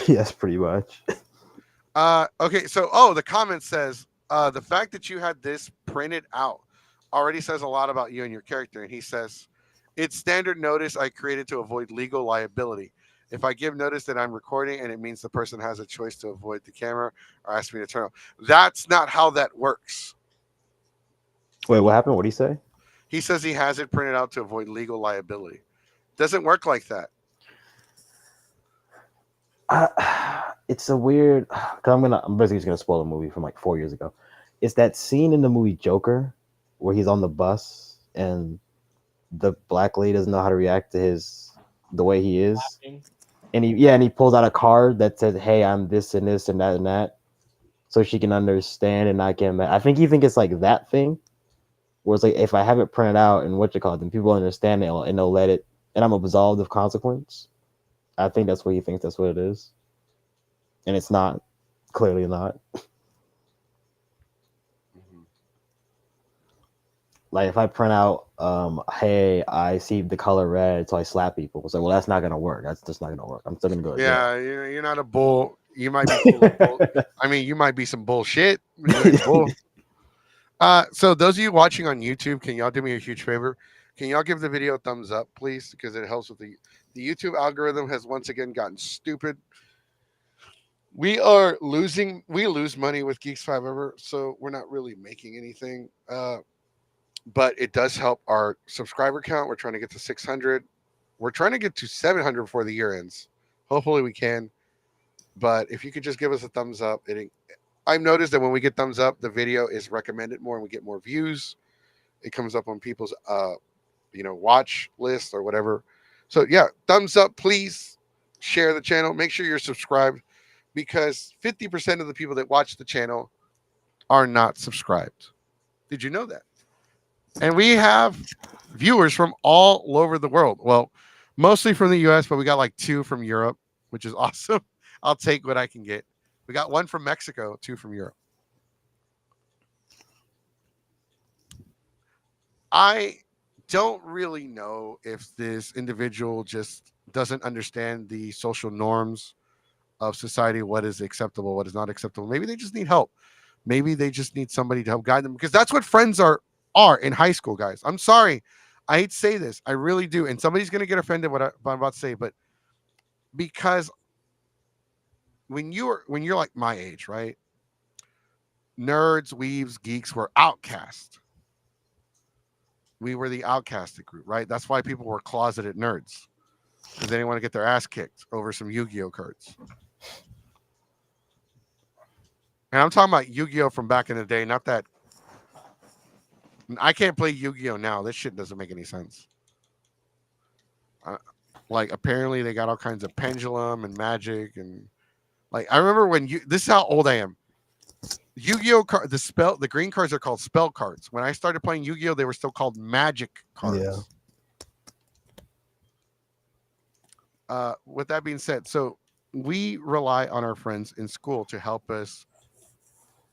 yes, pretty much. Okay, so the comment says the fact that you had this printed out already says a lot about you and your character. And he says, it's standard notice I created to avoid legal liability. If I give notice that I'm recording and it means the person has a choice to avoid the camera or ask me to turn off. That's not how that works. Wait, what happened? What did he say? He says he has it printed out to avoid legal liability. Doesn't work like that. It's a weird. Cause I'm basically just gonna spoil a movie from like 4 years ago. It's that scene in the movie Joker where he's on the bus and the black lady doesn't know how to react to the way he is, and he pulls out a card that says, "Hey, I'm this and this and that," so she can understand and not get mad. I think it's like that thing, where it's like if I have it printed out and then people understand it and they'll let it, and I'm absolved of consequence. I think that's what he thinks. That's what it is, and it's not. Clearly not. Like if I print out, hey, I see the color red, so I slap people. It's like, well, that's not gonna work. That's just not gonna work. I'm still gonna go. Yeah, you're not a bull. You might be cool. Bull. I mean, you might be some bullshit. Bull. So those of you watching on YouTube, can y'all do me a huge favor? Can y'all give the video a thumbs up, please? Because it helps with the YouTube algorithm has once again gotten stupid. We lose money with Geeks 5 Ever, so we're not really making anything. But it does help our subscriber count. We're trying to get to 600. We're trying to get to 700 before the year ends. Hopefully we can. But if you could just give us a thumbs up, I've noticed that when we get thumbs up, the video is recommended more and we get more views. It comes up on people's watch list or whatever. So yeah, thumbs up, please. Share the channel. Make sure you're subscribed, because 50% of the people that watch the channel are not subscribed. Did you know that? And we have viewers from all over the world. Well, mostly from the US, but we got like 2 from Europe, which is awesome. I'll take what I can get. We got 1 from Mexico, 2 from Europe. I don't really know if this individual just doesn't understand the social norms of society, what is acceptable, what is not acceptable. Maybe they just need help. Maybe they just need somebody to help guide them, because that's what friends are in high school, guys. I'm sorry. I hate to say this. I really do. And somebody's going to get offended what I'm about to say, but because when you're like my age, right? Nerds, weebs, geeks were outcast. We were the outcasted group, right? That's why people were closeted nerds, because they didn't want to get their ass kicked over some Yu-Gi-Oh cards. And I'm talking about Yu-Gi-Oh from back in the day, not that. I can't play Yu-Gi-Oh now. This shit doesn't make any sense. Like, apparently they got all kinds of pendulum and magic, and like I remember when this is how old I am. Yu-Gi-Oh card, the green cards are called spell cards. When I started playing Yu-Gi-Oh, they were still called magic cards. With that being said, so we rely on our friends in school to help us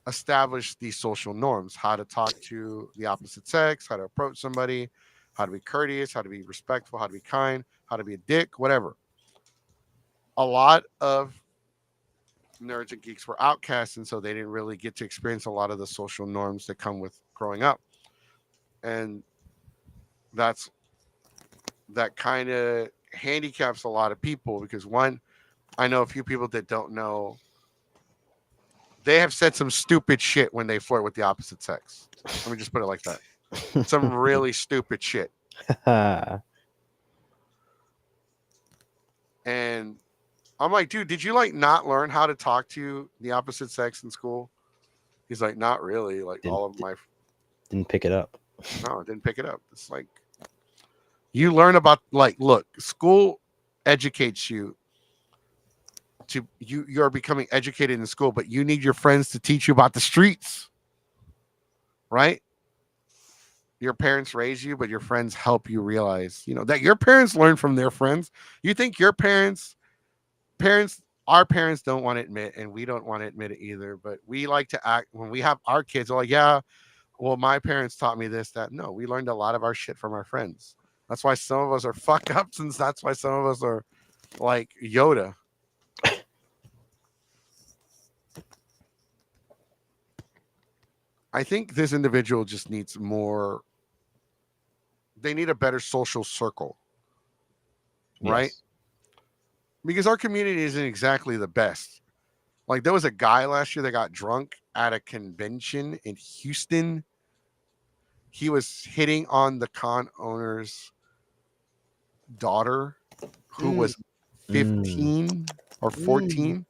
establish these social norms, how to talk to the opposite sex, how to approach somebody, how to be courteous, how to be respectful, how to be kind, how to be a dick, whatever. A lot of nerds and geeks were outcasts, and so they didn't really get to experience a lot of the social norms that come with growing up. And that's that kind of handicaps a lot of people because one, I know a few people that don't know they have said some stupid shit when they flirt with the opposite sex. Let me just put it like that. Some really stupid shit. And I'm like, dude, did you like not learn how to talk to the opposite sex in school? He's like, not really. Like all of my didn't pick it up. No, I didn't pick it up. It's like you learn about like look, school educates you to you're becoming educated in school, but you need your friends to teach you about the streets. Right? Your parents raise you, but your friends help you realize, that your parents learn from their friends. You think your our parents don't want to admit, and we don't want to admit it either, but we like to act when we have our kids, we're like, yeah, well, my parents taught me this, that. No, we learned a lot of our shit from our friends. That's why some of us are fuck ups, and that's why some of us are like Yoda. I think this individual just needs more. They need a better social circle, right? Yes. Because our community isn't exactly the best. Like there was a guy last year that got drunk at a convention in Houston. He was hitting on the con owner's daughter, who was 15 or 14.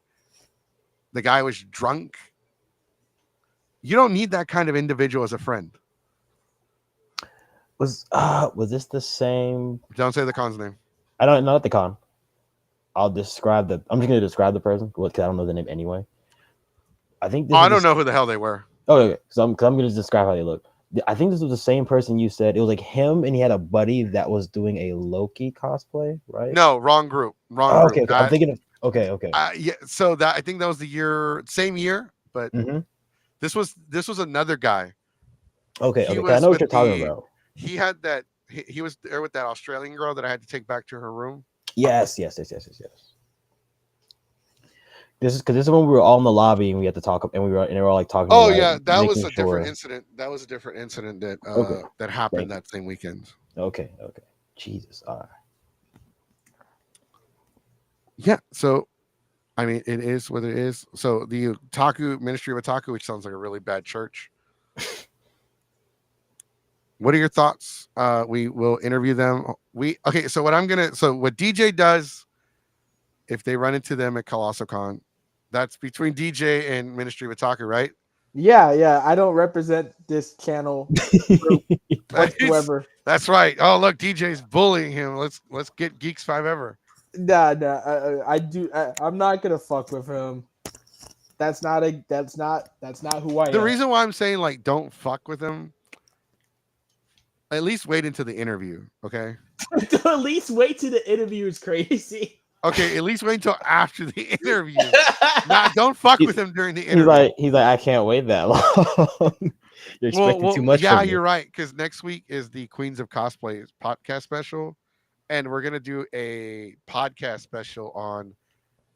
The guy was drunk. You don't need that kind of individual as a friend. Was this the same? Don't say the con's name. I don't know the con. I'm just gonna describe the person because I don't know the name anyway. I think I don't know who the hell they were. Oh, okay. So I'm gonna describe how they look. I think this was the same person you said. It was like him, and he had a buddy that was doing a Loki cosplay, right? No, wrong group. Okay. I'm thinking of. Okay. Yeah. So I think that was the same year, but this was another guy. Okay. I know what you're talking about. He had that. He was there with that Australian girl that I had to take back to her room. Yes. This is when we were all in the lobby and we had to talk, and we were all like talking. Oh yeah, that was a different incident. That was a different incident that happened that same weekend. Okay. Jesus. All right. Yeah. So, I mean, it is what it is. So the OTAKU Ministry of OTAKU, which sounds like a really bad church. What are your thoughts? We will interview them. So what DJ does, if they run into them at ColossalCon, that's between DJ and Ministry of OTAKU, right? Yeah. I don't represent this channel whatsoever. That's right. Oh, look, DJ's bullying him. Let's get Geeks 5 ever. Nah. I do. I'm not gonna fuck with him. That's not who I am. The reason why I'm saying like don't fuck with him. At least wait until the interview, okay? At least wait till the interview is crazy. Okay, at least wait until after the interview. Nah, don't fuck with him during the interview. He's like, I can't wait that long. You're expecting too much. Yeah, you're right. Because next week is the Queens of Cosplay podcast special, and we're gonna do a podcast special on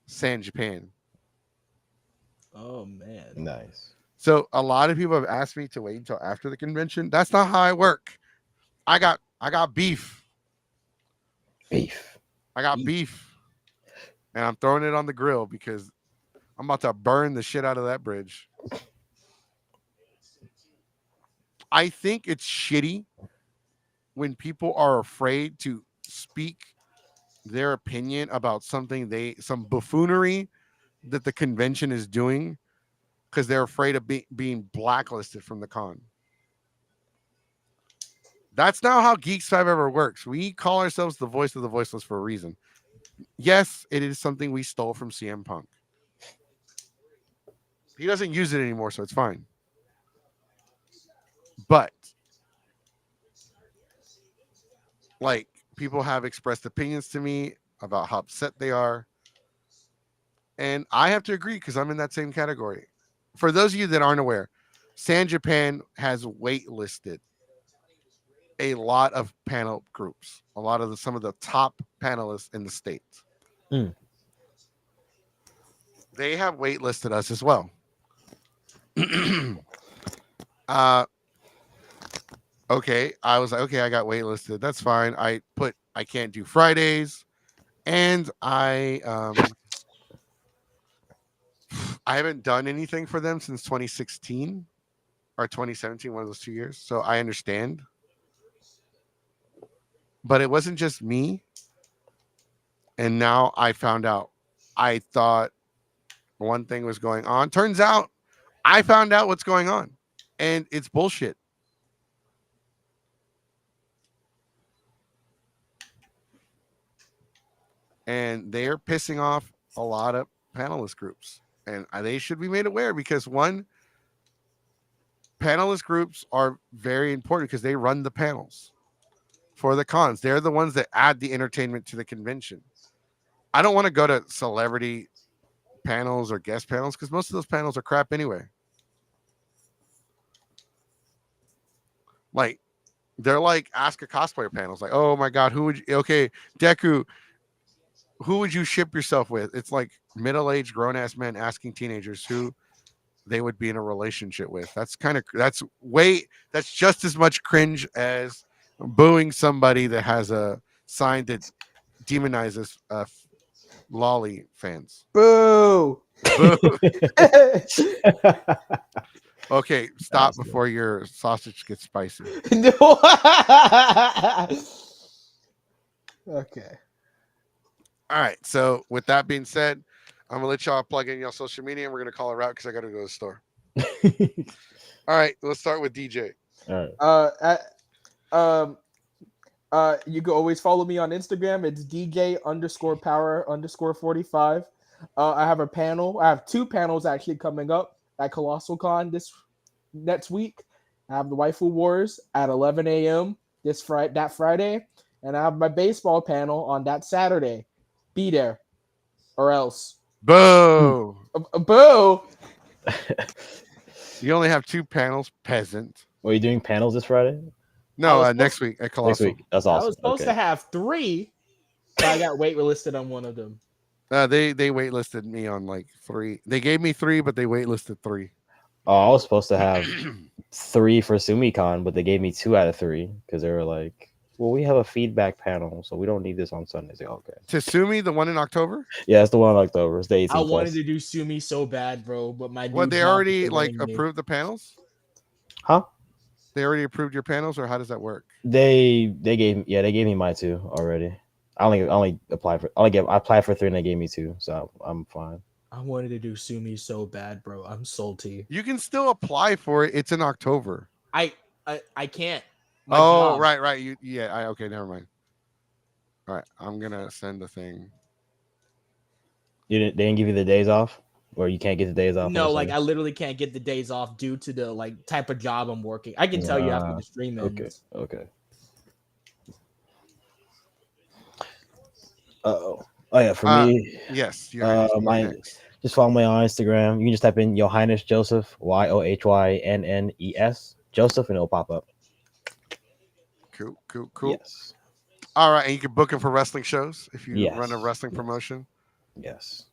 San Japan. Oh man, nice. So a lot of people have asked me to wait until after the convention. That's not how I work. I got beef. I got beef. And I'm throwing it on the grill because I'm about to burn the shit out of that bridge. I think it's shitty when people are afraid to speak their opinion about some buffoonery that the convention is doing because they're afraid of being blacklisted from the con. That's not how Geeks 5 ever works. We call ourselves the voice of the voiceless for a reason. Yes, it is something we stole from CM Punk. He doesn't use it anymore, so it's fine. But like people have expressed opinions to me about how upset they are, and I have to agree because I'm in that same category. For those of you that aren't aware, San Japan has waitlisted a lot of panel groups, a lot of some of the top panelists in the states. Mm. They have waitlisted us as well. uh, okay, I was like, okay, I got waitlisted. That's fine. I can't do Fridays, and I haven't done anything for them since 2016 or 2017, one of those 2 years. So I understand. But it wasn't just me. And now I found out. I thought one thing was going on. Turns out I found out what's going on. And it's bullshit. And they're pissing off a lot of panelist groups. And they should be made aware because one, panelist groups are very important because they run the panels for the cons. They're the ones that add the entertainment to the convention. I don't want to go to celebrity panels or guest panels because most of those panels are crap anyway. Like they're like ask a cosplayer panels. Like, oh my god, who would you, okay, Deku, who would you ship yourself with? It's like middle-aged grown-ass men asking teenagers who they would be in a relationship with. That's just as much cringe as booing somebody that has a sign that demonizes lolly fans. Boo. Boo. Okay, stop That's before your sausage gets spicy. No. Okay. All right. So with that being said, I'm gonna let y'all plug in y'all social media, and we're gonna call it out because I gotta go to the store. All right. Let's start with DJ. All right. You can always follow me on Instagram. It's DJ_power_45. I have a panel. I have 2 panels actually coming up at Colossal Con this next week. I have the Waifu Wars at 11 a.m. that Friday, and I have my baseball panel on that Saturday. Be there, or else. Boo. Boo. You only have 2 panels, peasant. Were you doing panels this Friday? No, was next week at Next Colossal. week. That's I awesome. was supposed to have 3, but I got waitlisted on one of them. They waitlisted me on like 3. They gave me 3, but they waitlisted 3. Oh, I was supposed to have 3 for SumiCon, but they gave me 2 out of 3 because they were like, well, we have a feedback panel, so we don't need this on Sundays. Like, okay. Tasumi, the one in October? Yeah, it's the one in October. It's the 18th. I wanted to do Sumi so bad, bro, but my What, dude's they mom already was like delaying me. approved the panels? Huh? They already approved your panels, or how does that work? They gave me my 2 already. I applied for 3 and they gave me 2, so I'm fine. I wanted to do Sumi so bad, bro. I'm salty. You can still apply for it. It's in October. I can't. My Oh, job. right. Okay, never mind. All right, I'm gonna send the thing. They didn't give you the days off, or you can't get the days off. No, like I literally can't get the days off due to the like type of job I'm working. I can tell you after the stream ends. Okay. Oh yeah, for me. Yes. Just follow me on Instagram. You can just type in Your Highness Joseph, YOHYNNES Joseph, and it'll pop up. Cool. Yes. All right, and you can book him for wrestling shows if you Yes. run a wrestling promotion. Yes.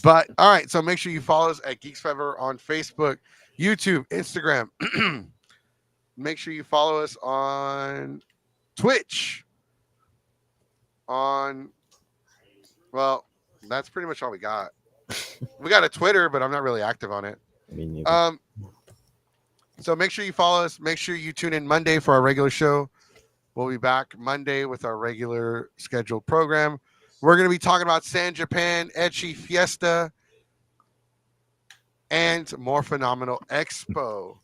But all right, so make sure you follow us at Geeks Forever on Facebook, YouTube, Instagram. Make sure you follow us on Twitch. That's pretty much all we got. We got a Twitter, but I'm not really active on it. Me neither. So make sure you follow us. Make sure you tune in Monday for our regular show. We'll be back Monday with our regular scheduled program. We're going to be talking about San Japan, Ecchi Fiesta, and More Phenomenal Expo.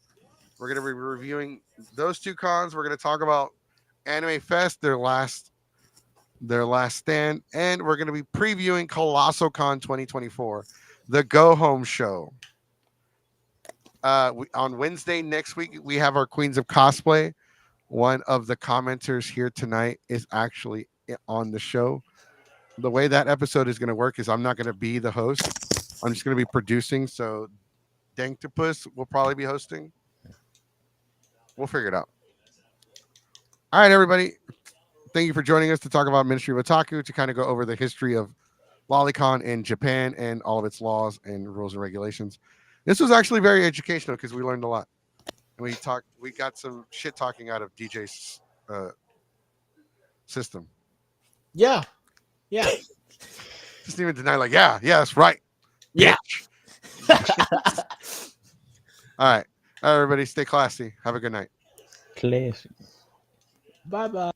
We're going to be reviewing those 2 cons. We're going to talk about Anime Fest, their last stand, and we're going to be previewing Colossal Con 2024. the Go Home Show. On Wednesday next week, we have our Queens of Cosplay. One of the commenters here tonight is actually on the show. The way that episode is going to work is I'm not going to be the host. I'm just going to be producing. So Danktopus will probably be hosting. We'll figure it out. All right, everybody. Thank you for joining us to talk about Ministry of Otaku, to kind of go over the history of Lolicon in Japan and all of its laws and rules and regulations. This was actually very educational because we learned a lot. And we got some shit talking out of DJ's system. Yeah. Just even deny, like, yeah, that's right. Yeah. All right, everybody, stay classy. Have a good night. Classic. Bye bye.